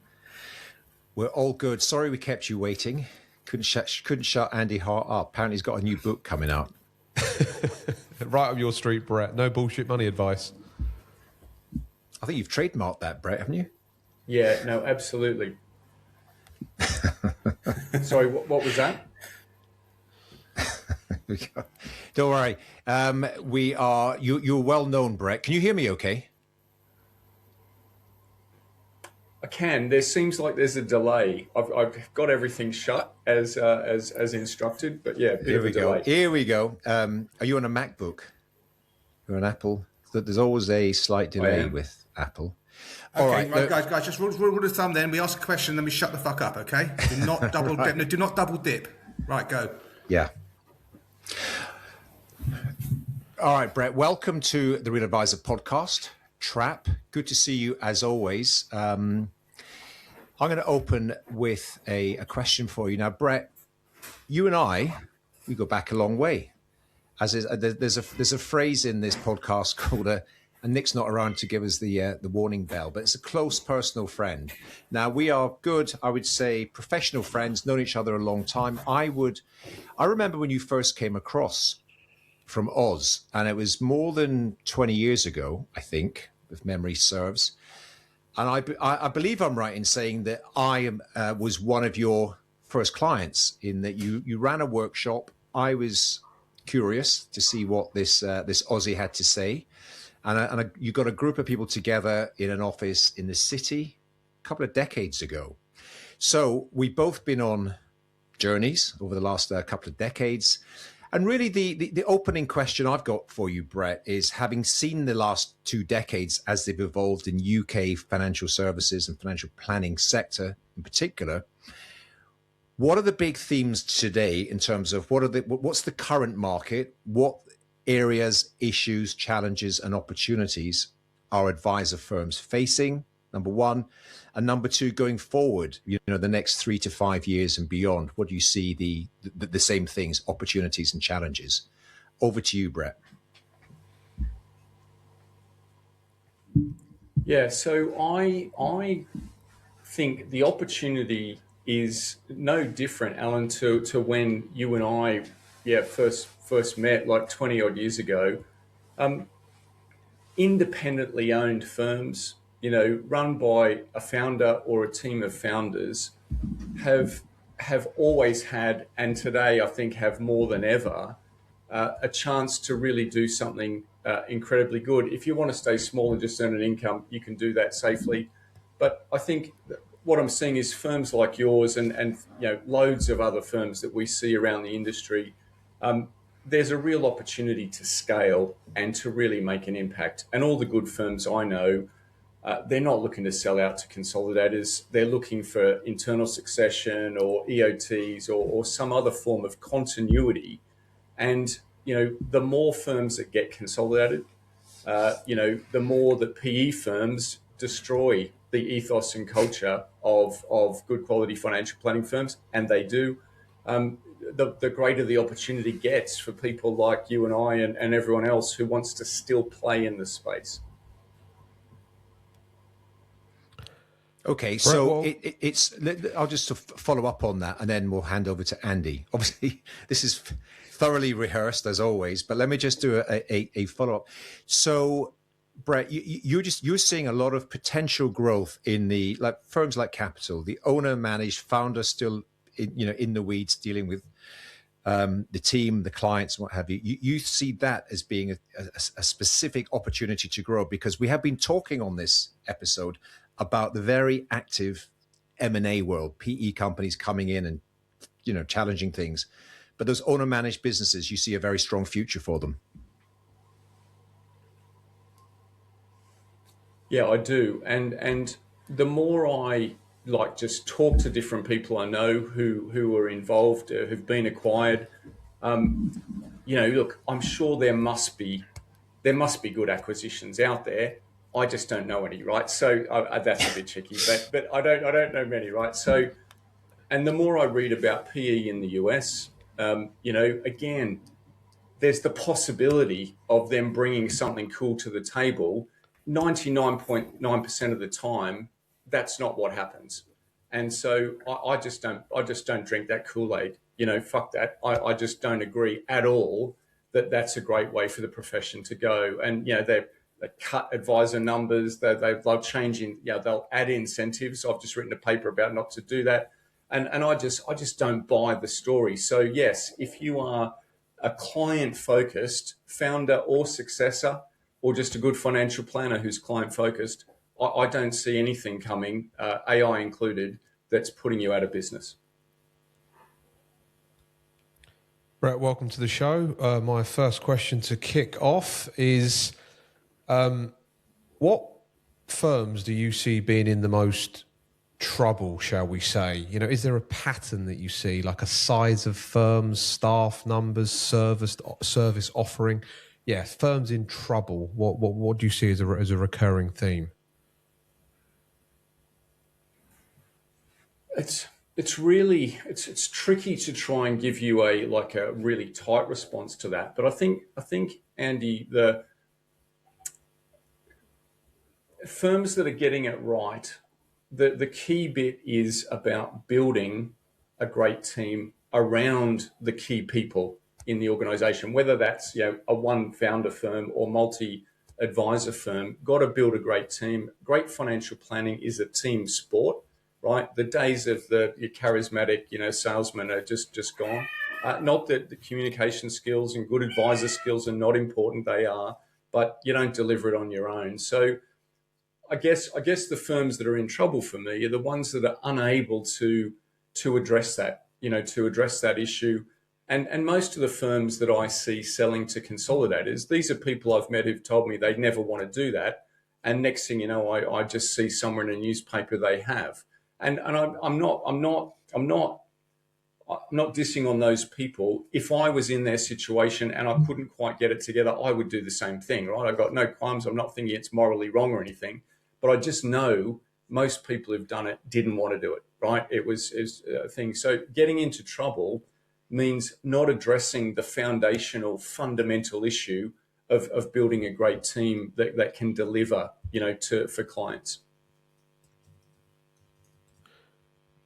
We're all good. Sorry we kept you waiting. Couldn't shut Andy Hart up. Apparently he's got a new book coming out. Right up your street, Brett. No bullshit money advice. I think you've trademarked that, Brett, haven't you? Yeah, no, absolutely. Sorry, what was that? Don't worry. You're well known, Brett. Can you hear me okay? I can. There seems like there's a delay. I've got everything shut as instructed, but yeah, Here we go. Here we go. Are you on a MacBook or an Apple? There's always a slight delay with Apple. All right, guys, just rule of thumb then. We ask a question, then we shut the fuck up, okay? Do not double dip. No, do not double dip. Right, go. Yeah. All right, Brett, welcome to the Real Advisor podcast. Trap, good to see you as always. I'm going to open with a question for you. Now, Brett, you and I, we go back a long way. There's a phrase in this podcast called and Nick's not around to give us the warning bell, but it's a close personal friend. Now, we are good, I would say, professional friends, known each other a long time. I remember when you first came across from Oz, and it was more than 20 years ago, I think, if memory serves. And I believe I'm right in saying that I was one of your first clients, in that you ran a workshop. I was curious to see what this Aussie had to say. And you got a group of people together in an office in the city a couple of decades ago. So we've both been on journeys over the last couple of decades. And really, the opening question I've got for you, Brett, is having seen the last 2 decades as they've evolved in UK financial services and financial planning sector in particular, what are the big themes today in terms of what's the current market? What areas, issues, challenges, and opportunities are advisor firms facing? Number one. And number two, going forward, the next 3 to 5 years and beyond, what do you see the same things, opportunities and challenges? Over to you, Brett. Yeah, so I think the opportunity is no different, Alan, to when you and I first met like 20 odd years ago. Independently owned firms, run by a founder or a team of founders, have always had, and today I think have more than ever, a chance to really do something incredibly good. If you want to stay small and just earn an income, you can do that safely. But I think what I'm seeing is firms like yours and loads of other firms that we see around the industry. There's a real opportunity to scale and to really make an impact. And all the good firms I know, they're not looking to sell out to consolidators. They're looking for internal succession or EOTs or some other form of continuity. And, the more firms that get consolidated, the more that PE firms destroy the ethos and culture of good quality financial planning firms, and they do. The greater the opportunity gets for people like you and I and everyone else who wants to still play in the space. Okay, so I'll just follow up on that, and then we'll hand over to Andy. Obviously, this is thoroughly rehearsed as always, but let me just do a follow up. So, Brett, you're seeing a lot of potential growth in the firms like Capital, the owner managed, founder still in the weeds dealing with the team, the clients, and what have you. You see that as being a specific opportunity to grow, because we have been talking on this episode about the very active M&A world, PE companies coming in and challenging things. But those owner managed businesses, you see a very strong future for them. Yeah, I do. And the more I just talk to different people I know who are involved, who've been acquired, look, I'm sure there must be good acquisitions out there. I just don't know any, right? So that's a bit tricky, but I don't know many, right? So, and the more I read about PE in the US, again, there's the possibility of them bringing something cool to the table. 99.9% of the time, that's not what happens. And so I just don't drink that Kool-Aid. Fuck that. I just don't agree at all that that's a great way for the profession to go. And they cut advisor numbers. They'll change they'll add incentives. I've just written a paper about not to do that. And I just don't buy the story. So yes, if you are a client-focused founder or successor, or just a good financial planner who's client-focused, I don't see anything coming, AI included, that's putting you out of business. Brett, welcome to the show. My first question to kick off is, what firms do you see being in the most trouble, shall we say? Is there a pattern that you see, like a size of firms, staff numbers, service offering? Yeah, firms in trouble. What do you see as a recurring theme? It's really tricky to try and give you a really tight response to that. But I think Andy, the firms that are getting it right, the key bit is about building a great team around the key people in the organization, whether that's a one founder firm or multi-advisor firm. Got to build a great team. Great financial planning is a team sport, right? The days of your charismatic salesman are just gone. Not that the communication skills and good advisor skills are not important, they are, but you don't deliver it on your own. So I guess the firms that are in trouble for me are the ones that are unable to address that. to address that issue. And most of the firms that I see selling to consolidators, these are people I've met who've told me they never want to do that. And next thing you know, I just see somewhere in a newspaper they have. And I'm not dissing on those people. If I was in their situation and I couldn't quite get it together, I would do the same thing, right? I've got no qualms. I'm not thinking it's morally wrong or anything, but I just know most people who've done it didn't want to do it, right? It was a thing. So getting into trouble means not addressing the foundational, fundamental issue of building a great team that can deliver, for clients.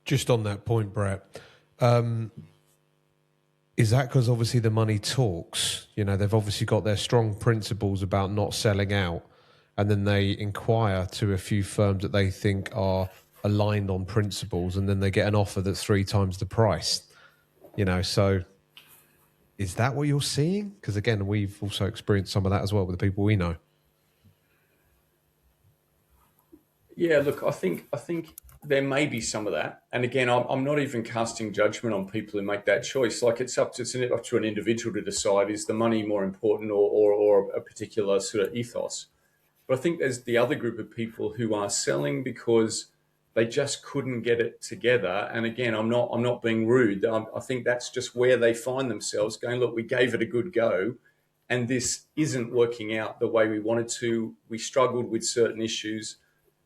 Just on that point, Brett, is that because obviously the money talks? They've obviously got their strong principles about not selling out, and then they inquire to a few firms that they think are aligned on principles, and then they get an offer that's 3 times the price. So is that what you're seeing? Because again, we've also experienced some of that as well with the people we know. Yeah, look, I think there may be some of that. And again, I'm not even casting judgment on people who make that choice. Like it's up to an individual to decide, is the money more important or a particular sort of ethos? But I think there's the other group of people who are selling because they just couldn't get it together. And again, I'm not being rude. I think that's just where they find themselves going, look, we gave it a good go and this isn't working out the way we wanted to. We struggled with certain issues.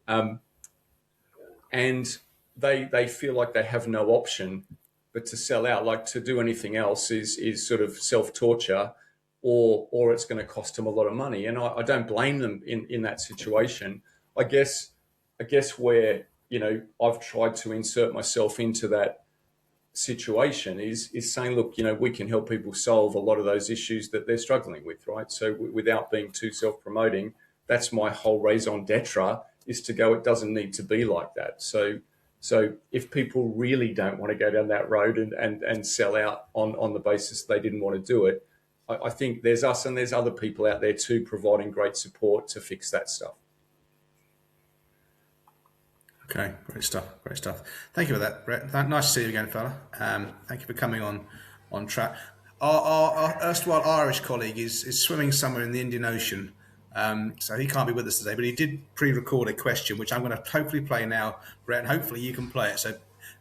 And they feel like they have no option but to sell out. Like to do anything else is sort of self-torture or it's going to cost them a lot of money. And I don't blame them in that situation. I guess where, I've tried to insert myself into that situation is saying, look, we can help people solve a lot of those issues that they're struggling with, right? So without being too self-promoting, that's my whole raison d'etre, is to go, it doesn't need to be like that. So if people really don't want to go down that road and sell out on the basis they didn't want to do it, I think there's us and there's other people out there too providing great support to fix that stuff. Okay, great stuff. Thank you for that, Brett. Nice to see you again, fella. Thank you for coming on track. Our erstwhile Irish colleague is swimming somewhere in the Indian Ocean, so he can't be with us today, but he did pre-record a question, which I'm going to hopefully play now, Brett, and hopefully you can play it. So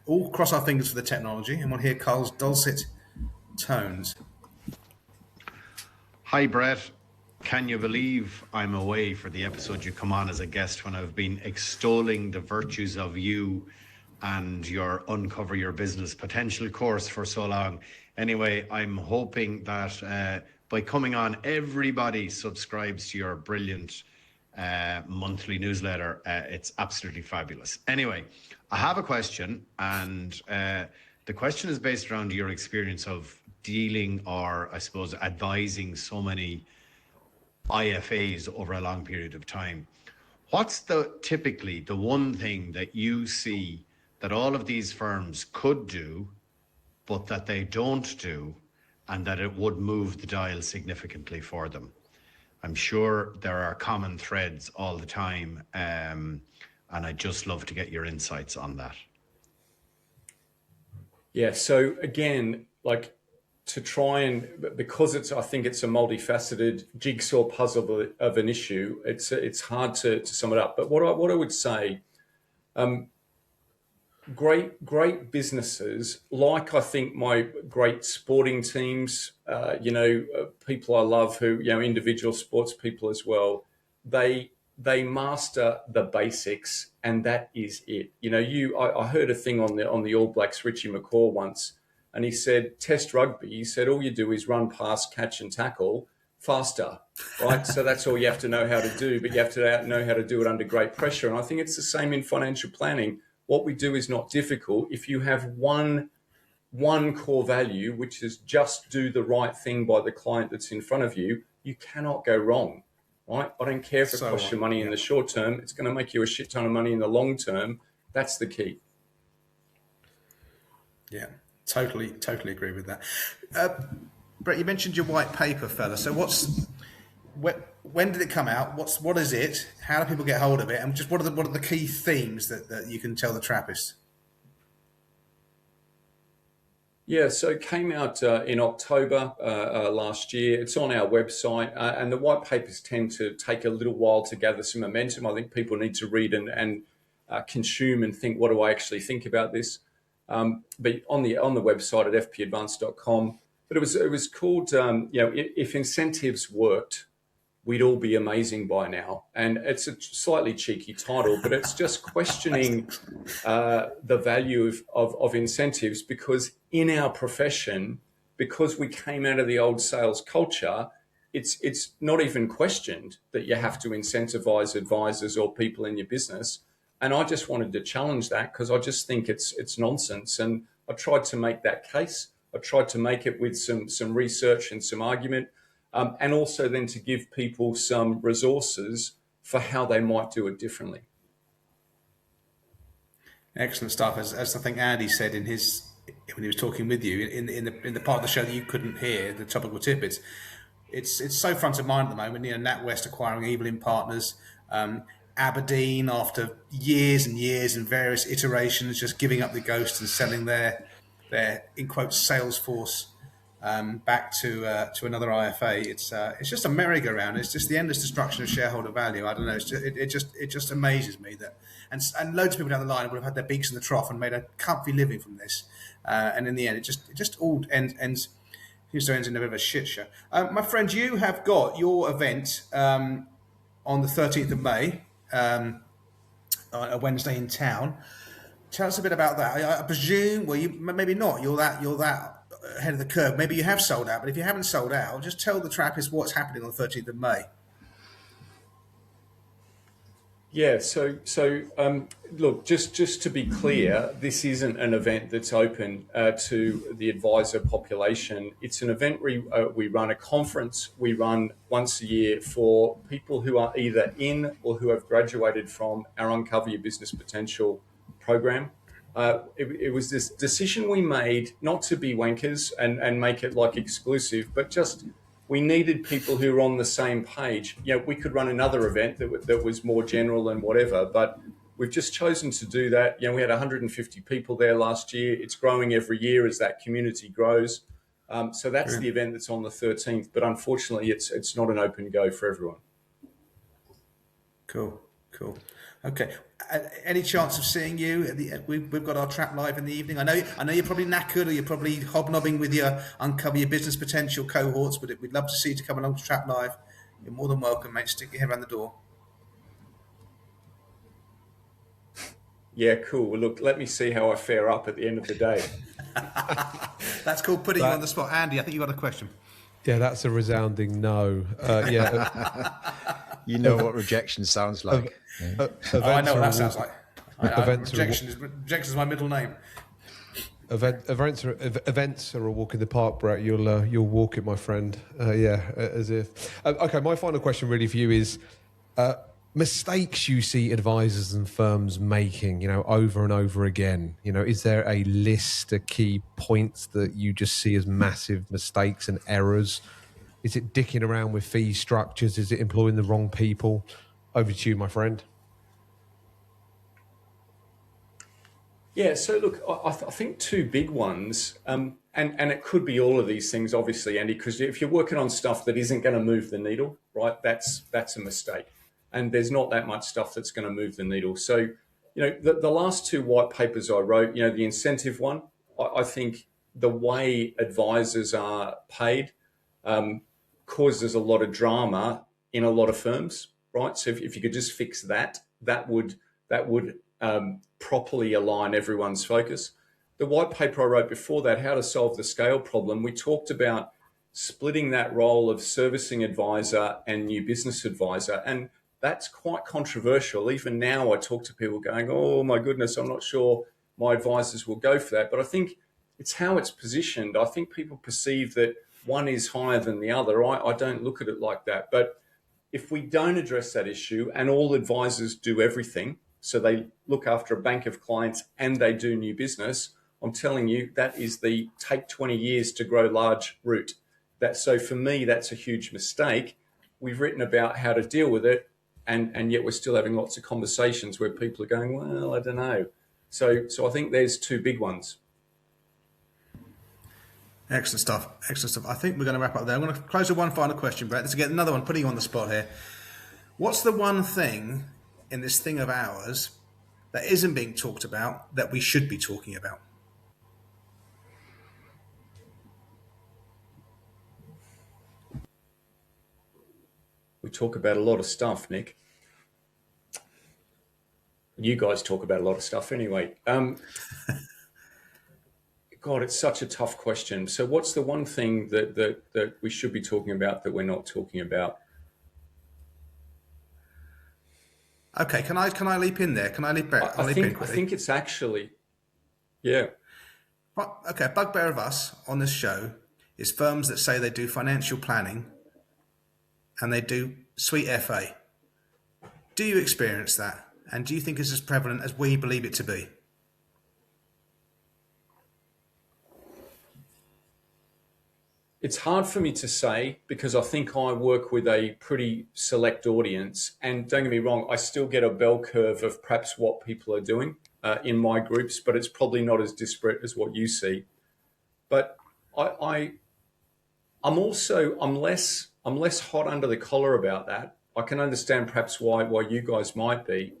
all cross our fingers for the technology, and we'll hear Carl's dulcet tones. Hi, Brett. Can you believe I'm away for the episode you come on as a guest when I've been extolling the virtues of you and your Uncover Your Business Potential course for so long? Anyway, I'm hoping that by coming on, everybody subscribes to your brilliant monthly newsletter. It's absolutely fabulous. Anyway, I have a question, and the question is based around your experience of dealing, or I suppose advising, so many IFAs over a long period of time. What's typically the one thing that you see that all of these firms could do, but that they don't do, and that it would move the dial significantly for them? I'm sure there are common threads all the time, and I'd just love to get your insights on that. Yeah, so again, to try and, because I think it's a multifaceted jigsaw puzzle of an issue, it's hard to sum it up. But what I would say, great businesses, like I think my great sporting teams, people I love who, individual sports people as well, they master the basics, and that is it. I heard a thing on the All Blacks, Richie McCaw once, and he said, test rugby, he said, all you do is run past, catch and tackle faster, right? So that's all you have to know how to do, but you have to know how to do it under great pressure. And I think it's the same in financial planning. What we do is not difficult. If you have one core value, which is just do the right thing by the client that's in front of you, you cannot go wrong, right? I don't care if it costs you money in the short term. It's going to make you a shit ton of money in the long term. That's the key. Yeah. Totally agree with that. Brett, you mentioned your white paper, fella. So when did it come out? What is it? How do people get hold of it? And just what are the key themes that you can tell the Trappist? Yeah, so it came out in October last year. It's on our website, and the white papers tend to take a little while to gather some momentum. I think people need to read and consume and think, what do I actually think about this? But on the website at fpadvance.com. But it was called, if incentives worked, we'd all be amazing by now. And it's a slightly cheeky title, but it's just questioning the value of incentives, because in our profession, because we came out of the old sales culture, it's not even questioned that you have to incentivize advisors or people in your business. And I just wanted to challenge that, because I just think it's nonsense. And I tried to make that case. I tried to make it with some research and some argument. And also then to give people some resources for how they might do it differently. Excellent stuff. As I think Andy said when he was talking with you in the part of the show that you couldn't hear, the Topical Titbits, it's so front of mind at the moment. NatWest acquiring Evelyn Partners, Aberdeen after years and years and various iterations, just giving up the ghost and selling their in quotes sales force back to another IFA. It's just a merry-go-round. It's just the endless destruction of shareholder value. I don't know. It just amazes me that, and loads of people down the line would have had their beaks in the trough and made a comfy living from this. And in the end, it just all ends in a bit of a shit show. My friend, you have got your event on the 13th of May, a Wednesday in town. Tell us a bit about that. I presume, well, you maybe not. You're that ahead of the curve. Maybe you have sold out, but if you haven't sold out, just tell the TRAPist what's happening on the 13th of May. Yeah, so look, just to be clear, this isn't an event that's open to the advisor population. It's an event we run, a conference we run once a year for people who are either in or who have graduated from our Uncover Your Business Potential program. It was this decision we made not to be wankers and make it like exclusive, but just we needed people who were on the same page. We could run another event that was more general and whatever, but we've just chosen to do that. We had 150 people there last year. It's growing every year as that community grows. So that's the event that's on the 13th, but unfortunately it's not an open go for everyone. Cool. Okay. Any chance of seeing you? We've got our Trap Live in the evening. I know you're probably knackered, or you're probably hobnobbing with your Uncover Your Business Potential cohorts, but we'd love to see you to come along to Trap Live. You're more than welcome, mate. Stick your head around the door. Yeah, cool. Well, look, let me see how I fare up at the end of the day. That's called putting you on the spot. Andy, I think you got a question. Yeah, that's a resounding no. You know what rejection sounds like. I know what that sounds like. Rejection is my middle name. Events are a walk in the park, Brett. You'll walk it, my friend. As if. Okay, my final question really for you is mistakes you see advisors and firms making, over and over again. Is there a list of key points that you just see as massive mistakes and errors? Is it dicking around with fee structures? Is it employing the wrong people? Over to you, my friend. Yeah, so look, I think two big ones, and it could be all of these things, obviously, Andy, because if you're working on stuff that isn't going to move the needle, right, that's a mistake. And there's not that much stuff that's going to move the needle. So, the last two white papers I wrote, the incentive one, I think the way advisors are paid causes a lot of drama in a lot of firms, right? So if you could just fix that would properly align everyone's focus. The white paper I wrote before that, How to Solve the Scale Problem, we talked about splitting that role of servicing advisor and new business advisor. And that's quite controversial. Even now I talk to people going, oh my goodness, I'm not sure my advisors will go for that. But I think it's how it's positioned. I think people perceive that one is higher than the other. I don't look at it like that. But if we don't address that issue and all advisors do everything, so they look after a bank of clients and they do new business, I'm telling you, that is the take 20 years to grow large route. So for me, that's a huge mistake. We've written about how to deal with it, and yet we're still having lots of conversations where people are going, well, I don't know. So I think there's two big ones. Excellent stuff. Excellent stuff. I think we're going to wrap up there. I'm going to close with one final question, Brett. Let's get another one, putting you on the spot here. What's the one thing in this thing of ours that isn't being talked about that we should be talking about? We talk about a lot of stuff, Nick. You guys talk about a lot of stuff anyway. God, it's such a tough question. So what's the one thing that we should be talking about that we're not talking about? Okay, can I leap in there? Can I leap back? I think it's actually, yeah. Okay, a bugbear of us on this show is firms that say they do financial planning and they do sweet FA. Do you experience that? And do you think it's as prevalent as we believe it to be? It's hard for me to say because I think I work with a pretty select audience, and don't get me wrong, I still get a bell curve of perhaps what people are doing in my groups, but it's probably not as disparate as what you see. But I'm less hot under the collar about that. I can understand perhaps why you guys might be,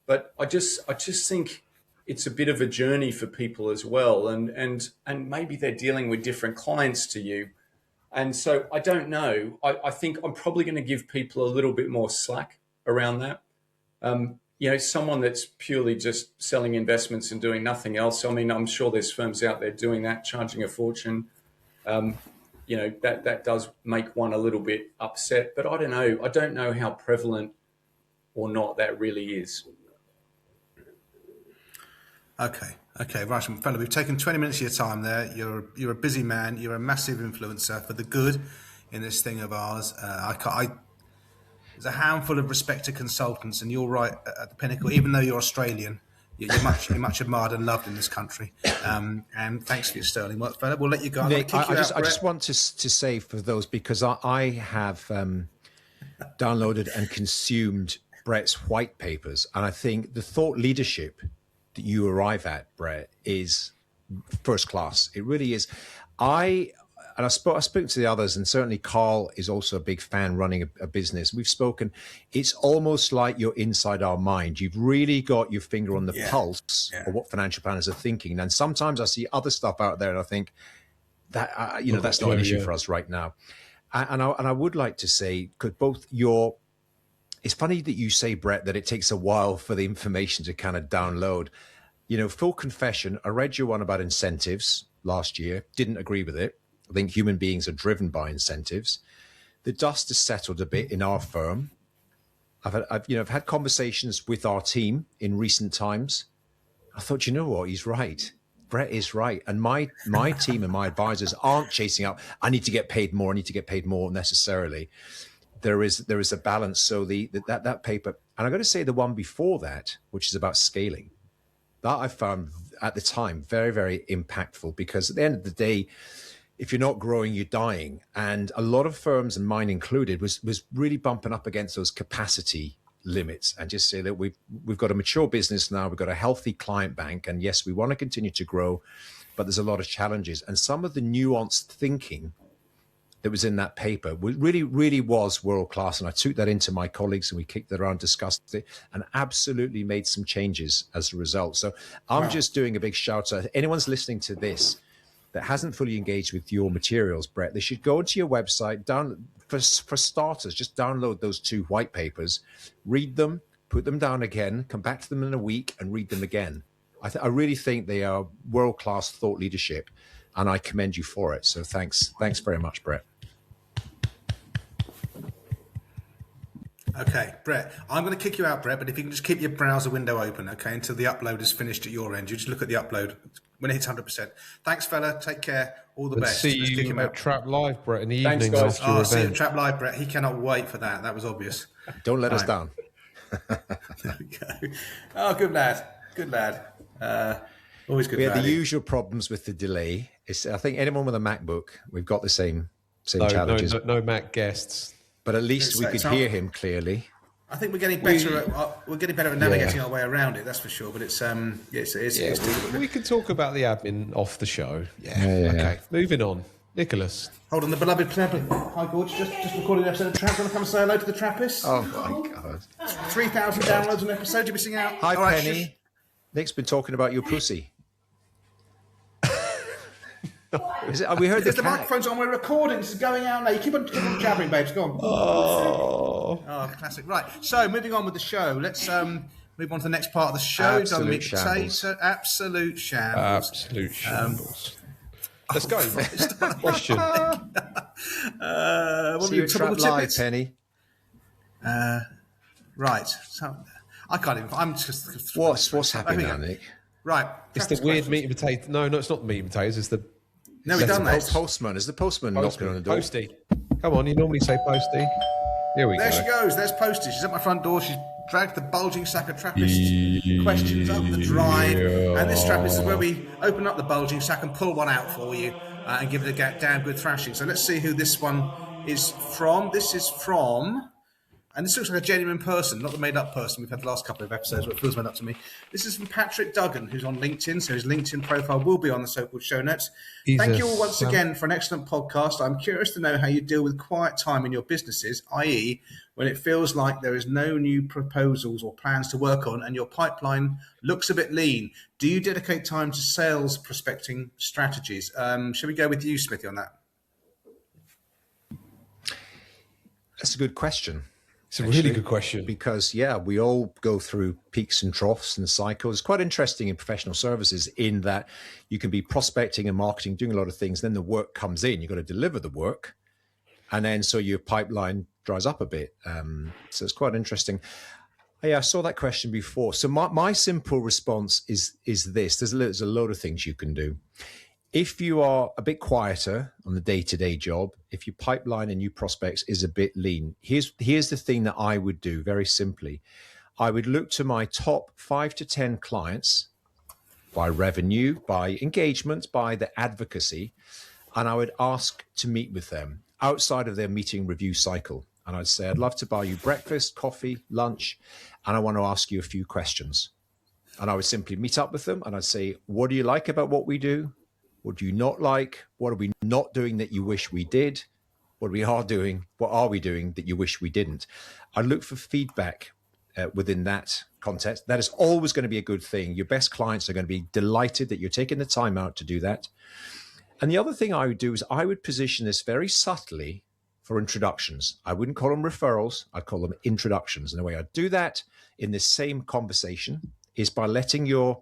but I just think it's a bit of a journey for people as well, and maybe they're dealing with different clients to you, and so I don't know. I think I'm probably going to give people a little bit more slack around that. Someone that's purely just selling investments and doing nothing else. I mean, I'm sure there's firms out there doing that, charging a fortune. That does make one a little bit upset, but I don't know. I don't know how prevalent or not that really is. Okay, right, fella. We've taken 20 minutes of your time there. You're a busy man. You're a massive influencer for the good in this thing of ours. There's a handful of respected consultants, and you're right at the pinnacle. Even though you're Australian, you're much admired and loved in this country. And thanks for your sterling work, fella. We'll let you go. Nick, I just want to say for those, because I have downloaded and consumed Brett's white papers, and I think the thought leadership that you arrive at, Brett, is first class. It really is. I spoke to the others, and certainly Carl is also a big fan running a business. We've spoken. It's almost like you're inside our mind. You've really got your finger on the pulse of what financial planners are thinking. And sometimes I see other stuff out there, and I think that that's not an issue for us right now. And I would like to say, because both your it's funny that you say, Brett, that it takes a while for the information to kind of download. Full confession, I read your one about incentives last year, didn't agree with it. I think human beings are driven by incentives. The dust has settled a bit in our firm. I've had conversations with our team in recent times. I thought, you know what, he's right. Brett is right. And my team and my advisors aren't chasing up, I need to get paid more, necessarily. There is a balance. So that paper, and I've got to say the one before that, which is about scaling, that I found at the time very, very impactful, because at the end of the day, if you're not growing, you're dying. And a lot of firms, and mine included, was really bumping up against those capacity limits, and just say that we've got a mature business now, we've got a healthy client bank, and yes, we want to continue to grow, but there's a lot of challenges. And some of the nuanced thinking that was in that paper really, really was world-class. And I took that into my colleagues, and we kicked it around, discussed it, and absolutely made some changes as a result. So I'm just doing a big shout out. If anyone's listening to this that hasn't fully engaged with your materials, Brett, they should go onto your website, for starters, just download those 2 white papers, read them, put them down again, come back to them in a week and read them again. I really think they are world-class thought leadership, and I commend you for it. So thanks very much, Brett. Okay, Brett, I'm going to kick you out, Brett, but if you can just keep your browser window open, okay, until the upload is finished at your end. You just look at the upload when it hits 100%. Thanks, fella. Take care. All the best. See you at Trap Live, Brett, in the Thanks, evening guys. after your See you event. at Trap Live, Brett. He cannot wait for that. That was obvious. Don't let us down. There we go. Oh, good lad. Good lad. Always good. We had the usual problems with the delay. I think anyone with a MacBook, we've got the same challenges. No Mac guests. But at least we could hear him clearly. I think we're getting better at navigating our way around it. That's for sure. But it's we can talk about the admin off the show. Okay. Moving on. Nicholas. Hold on, the beloved Trappist. Hi, Gorge. Just recording an episode of Trap. Want to come and say hello to the Trappist? Oh my God! 3,000 downloads an episode. You're missing out. Hi, Penny. Nick's been talking about your pussy. Is it? We heard the microphone's on. We're recording. This is going out now. You keep on jabbering, babes. Go on. Oh, classic. Right. So moving on with the show. Let's move on to the next part of the show. Absolute shambles. Absolute shambles. Absolute shambles. Let's go. Question. See you Trap Live, Penny. Right. So I can't even. I'm just. What's happening now, Nick? Right. It's the weird meat and potato. No, it's not the meat and potatoes. It's the. No, we've done that. Postman. Is the postman knocking on the door? Posty. Come on, you normally say Posty. Here we go. There she goes. There's Posty. She's at my front door. She's dragged the bulging sack of Trappist questions up the drive. And this Trappist is where we open up the bulging sack and pull one out for you and give it a damn good thrashing. So let's see who this one is from. This is from... And this looks like a genuine person, not the made-up person we've had the last couple of episodes, but it feels made up to me. This is from Patrick Duggan, who's on LinkedIn, so his LinkedIn profile will be on the so-called show notes. Thank you all once again for an excellent podcast. I'm curious to know how you deal with quiet time in your businesses, i.e. when it feels like there is no new proposals or plans to work on and your pipeline looks a bit lean. Do you dedicate time to sales prospecting strategies? Shall we go with you, Smithy, on that? That's a good question. It's a really good question. Because, we all go through peaks and troughs and cycles. It's quite interesting in professional services in that you can be prospecting and marketing, doing a lot of things. Then the work comes in. You've got to deliver the work. And then so your pipeline dries up a bit. So it's quite interesting. I saw that question before. So my simple response is this. There's a load of things you can do. If you are a bit quieter on the day-to-day job, if your pipeline and new prospects is a bit lean, here's the thing that I would do very simply. I would look to my top 5 to 10 clients by revenue, by engagement, by the advocacy, and I would ask to meet with them outside of their meeting review cycle. And I'd say, I'd love to buy you breakfast, coffee, lunch, and I want to ask you a few questions. And I would simply meet up with them and I'd say, what do you like about what we do? What do you not like? What are we not doing that you wish we did? What are we doing that you wish we didn't? I look for feedback within that context. That is always going to be a good thing. Your best clients are going to be delighted that you're taking the time out to do that. And the other thing I would do is I would position this very subtly for introductions. I wouldn't call them referrals. I'd call them introductions. And the way I do that in this same conversation is by letting your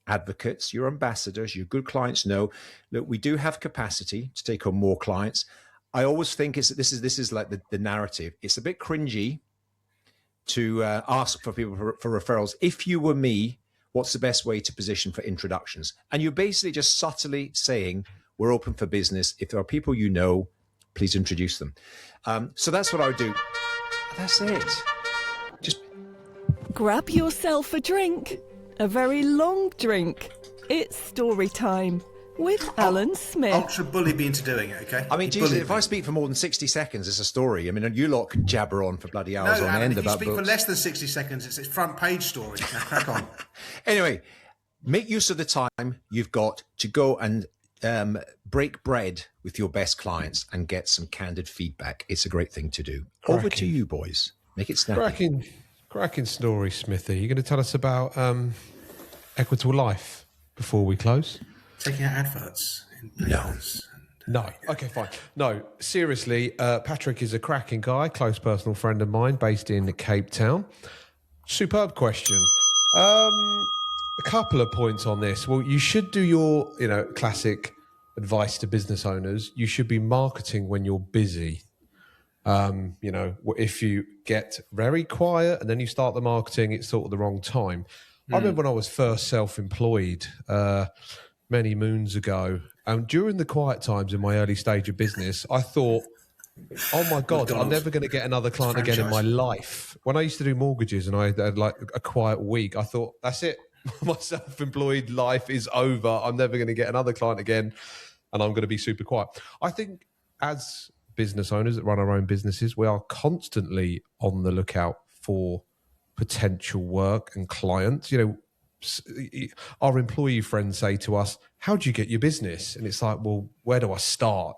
advocates, your ambassadors, your good clients know, look, we do have capacity to take on more clients. I always think this is like the narrative. It's a bit cringy to ask for people for referrals. If you were me, what's the best way to position for introductions? And you're basically just subtly saying, we're open for business. If there are people you know, please introduce them. So that's what I would do. That's it. Just grab yourself a drink. A very long drink. It's story time with Alan Smith. Ultra bully me into doing it, okay? I mean, Jesus, if I speak for more than 60 seconds, it's a story. I mean, you lot can jabber on for bloody hours on end about books. If you speak for less than 60 seconds, it's front page story. Now crack on. Anyway, make use of the time you've got to go and break bread with your best clients and get some candid feedback. It's a great thing to do. Cracking. Over to you, boys. Make it snappy. Cracking story, Smithy. You're going to tell us about Equitable Life before we close? Taking out adverts. No. Okay, fine. No, seriously, Patrick is a cracking guy, close personal friend of mine, based in Cape Town. Superb question. A couple of points on this. Well, you should do your, classic advice to business owners. You should be marketing when you're busy. If you get very quiet and then you start the marketing, it's sort of the wrong time. I remember when I was first self-employed many moons ago, and during the quiet times in my early stage of business, I thought, oh my God, I'm never going to get another client again in my life. When I used to do mortgages and I had like a quiet week, I thought, that's it. My self-employed life is over. I'm never going to get another client again, and I'm going to be super quiet. I think as business owners that run our own businesses, we are constantly on the lookout for potential work and clients. Our employee friends say to us, how do you get your business? And it's like, well, where do I start?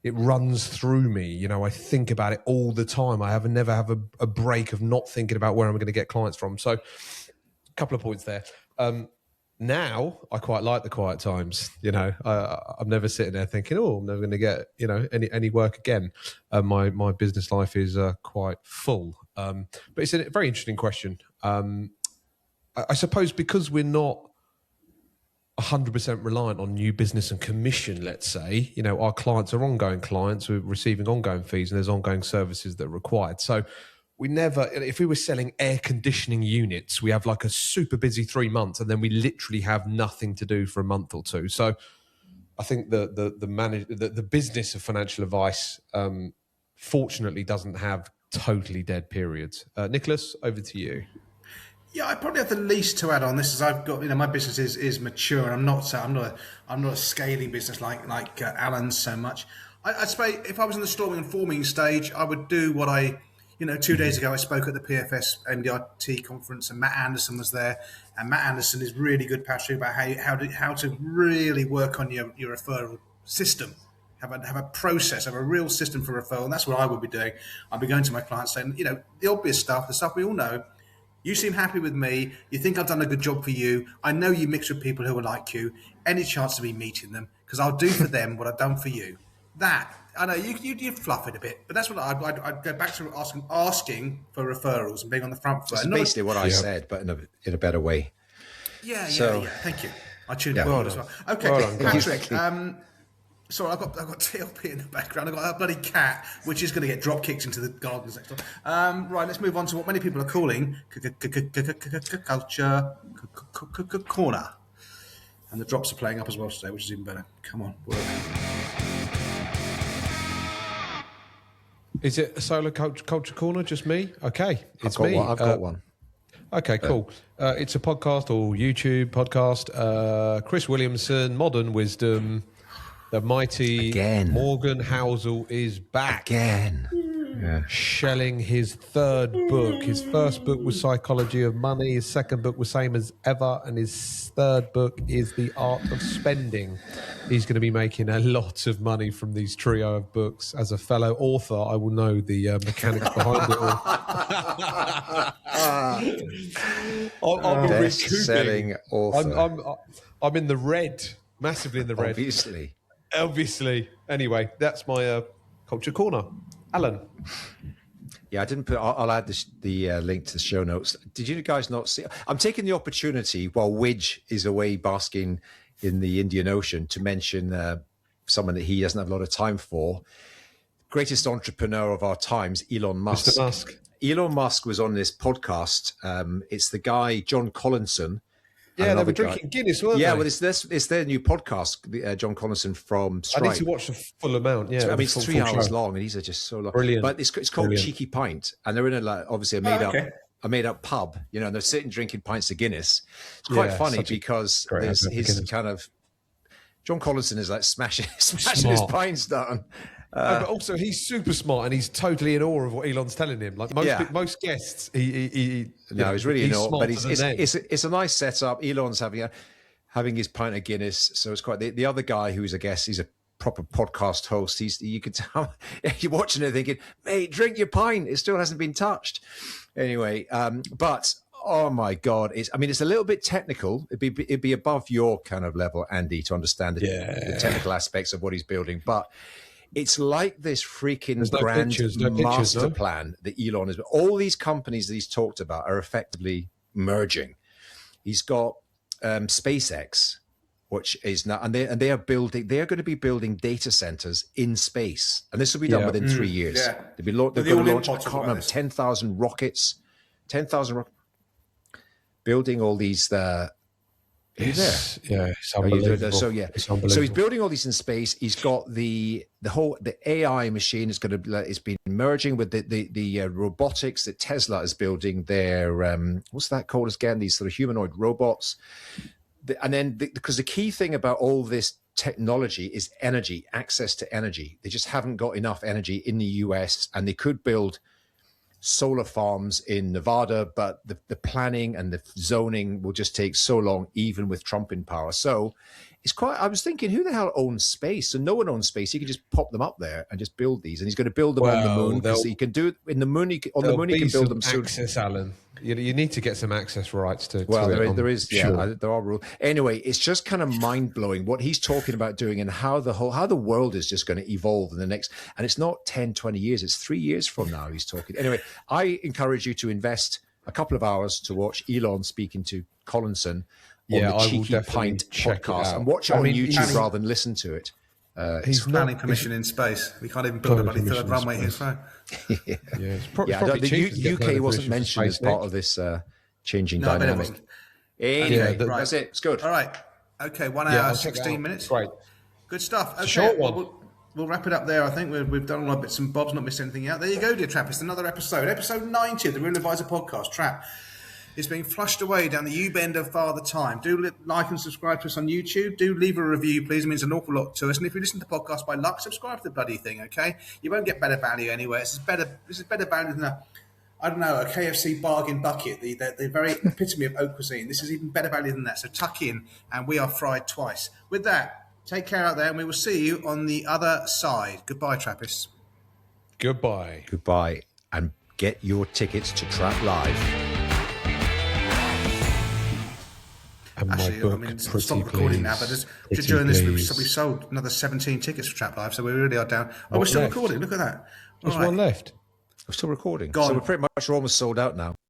It runs through me. I think about it all the time. I never have a break of not thinking about where I'm going to get clients from. So a couple of points there. Now I quite like the quiet times. I'm never sitting there thinking, I'm never going to get, any work again. My business life is quite full. But it's a very interesting question. I suppose because we're not 100% reliant on new business and commission, let's say, our clients are ongoing clients, we're receiving ongoing fees and there's ongoing services that are required. So we never, if we were selling air conditioning units, we have like a super busy 3 months and then we literally have nothing to do for a month or two. So I think the business of financial advice, fortunately doesn't have totally dead periods. Nicholas, over to you. Yeah, I probably have the least to add on this. Is I've got, my business is mature, and I'm not a scaling business like Alan's so much. I'd say if I was in the storming and forming stage, I would do what 2 days ago I spoke at the PFS MDRT conference, and Matt Anderson was there. And Matt Anderson is really good, Patrick, about how to really work on your referral system. Have a process, have a real system for referral, and that's what I would be doing. I'd be going to my clients saying, the obvious stuff, the stuff we all know. You seem happy with me. You think I've done a good job for you. I know you mix with people who are like you. Any chance of me meeting them? Because I'll do for them what I've done for you. That, I know, you fluff it a bit, but that's what I'd go back to asking for referrals and being on the front foot. That's basically what I said, but in a better way. Yeah. Thank you. I tuned in as well. Okay, well Patrick. Sorry, I've got TLP in the background. I've got a bloody cat, which is going to get drop kicked into the gardens next door. Right, let's move on to what many people are calling Culture Corner. And the drops are playing up as well today, which is even better. Come on, work. Is it a solo culture corner? Just me? Okay, it's me. I've got one. Okay, cool. It's a podcast or YouTube podcast. Chris Williamson, Modern Wisdom. The mighty Morgan Housel is back. Again. Yeah. Shelling his third book. His first book was Psychology of Money. His second book was Same as Ever. And his third book is The Art of Spending. He's going to be making a lot of money from these trio of books. As a fellow author, I will know the mechanics behind it all. I'm best-selling author. I'm in the red, massively in the red. Obviously. Anyway, that's my culture corner. Alan. Yeah, I didn't put. I'll add the link to the show notes. Did you guys not see? I'm taking the opportunity while Widge is away basking in the Indian Ocean to mention someone that he doesn't have a lot of time for. Greatest entrepreneur of our times, Elon Musk. Mr. Musk. Elon Musk was on this podcast. It's the guy, John Collinson. Yeah, they were drinking Guinness, weren't they? Yeah, well, it's their new podcast, John Collinson from Stripe. I need to watch the full amount, yeah. I mean, it's 3 hours long, and these are just so long. Brilliant. But it's called Brilliant. Cheeky Pint, and they're in obviously a made-up pub, and they're sitting drinking pints of Guinness. It's quite funny because there's his kind of... John Collinson is like smashing his pints down. But also, he's super smart and he's totally in awe of what Elon's telling him. Like most guests, he's really in awe. But it's a nice setup. Elon's having his pint of Guinness, so it's quite. The other guy who's a guest, he's a proper podcast host. You could tell you're watching it thinking, "Mate, drink your pint. It still hasn't been touched." Anyway, but. Oh my God! It's a little bit technical. It'd be above your kind of level, Andy, to understand the technical aspects of what he's building. But it's like this freaking master plan that Elon has. All these companies that he's talked about are effectively merging. He's got SpaceX, which is now, and they are building. They are going to be building data centers in space, and this will be done within 3 years. Yeah. They're going to launch. I can't remember 10,000 rockets. 10,000 rockets. Building all these. Are you there? Yeah, it's unbelievable. So he's building all these in space. He's got the AI machine is it's been merging with the robotics that Tesla is building. Their what's that called again? These sort of humanoid robots. Because the key thing about all this technology is energy, access to energy. They just haven't got enough energy in the US, and they could build solar farms in Nevada, but the planning and the zoning will just take so long, even with Trump in power. So it's quite, I was thinking, who the hell owns space? So no one owns space. He can just pop them up there and just build these. And he's going to build them on the moon, because he can do it in the moon. On the moon, he can build them soon. Access, Alan. You need to get some access rights to. Well, to there is. Sure. Yeah, there are rules. Anyway, it's just kind of mind blowing what he's talking about doing, and how the world is just going to evolve in the next. And it's not 10, 20 years. It's 3 years from now. He's talking. Anyway, I encourage you to invest a couple of hours to watch Elon speaking to Collinson on the Cheeky Pint podcast, and watch it on YouTube rather than listen to it. He's planning permission in space. We can't even build a bloody third runway here. The UK wasn't mentioned as part of this changing dynamic. Anyway, that's it. It's good. All right. Okay, 1 hour, 16 minutes. Great. Good stuff. Okay, short one. We'll wrap it up there. I think we've done all our bits and bobs, not missed anything out. There you go, dear Trappist. Another episode 90 of the Real Advisor podcast. Trap is being flushed away down the U-bend of Father Time. Do like and subscribe to us on YouTube. Do leave a review, please. It means an awful lot to us. And if you listen to the podcast by luck, subscribe to the bloody thing, okay? You won't get better value anywhere. This is better value than a KFC bargain bucket, the very epitome of haute cuisine. This is even better value than that. So tuck in, and we are fried twice. With that, take care out there, and we will see you on the other side. Goodbye, Trappists. Goodbye. Goodbye. And get your tickets to Trap Live. Actually, stop recording now, but just during this, we've sold another 17 tickets for Trap Live, so we really are down. We're still recording. Look at that. There's one left. We're still recording. So we're pretty much almost sold out now.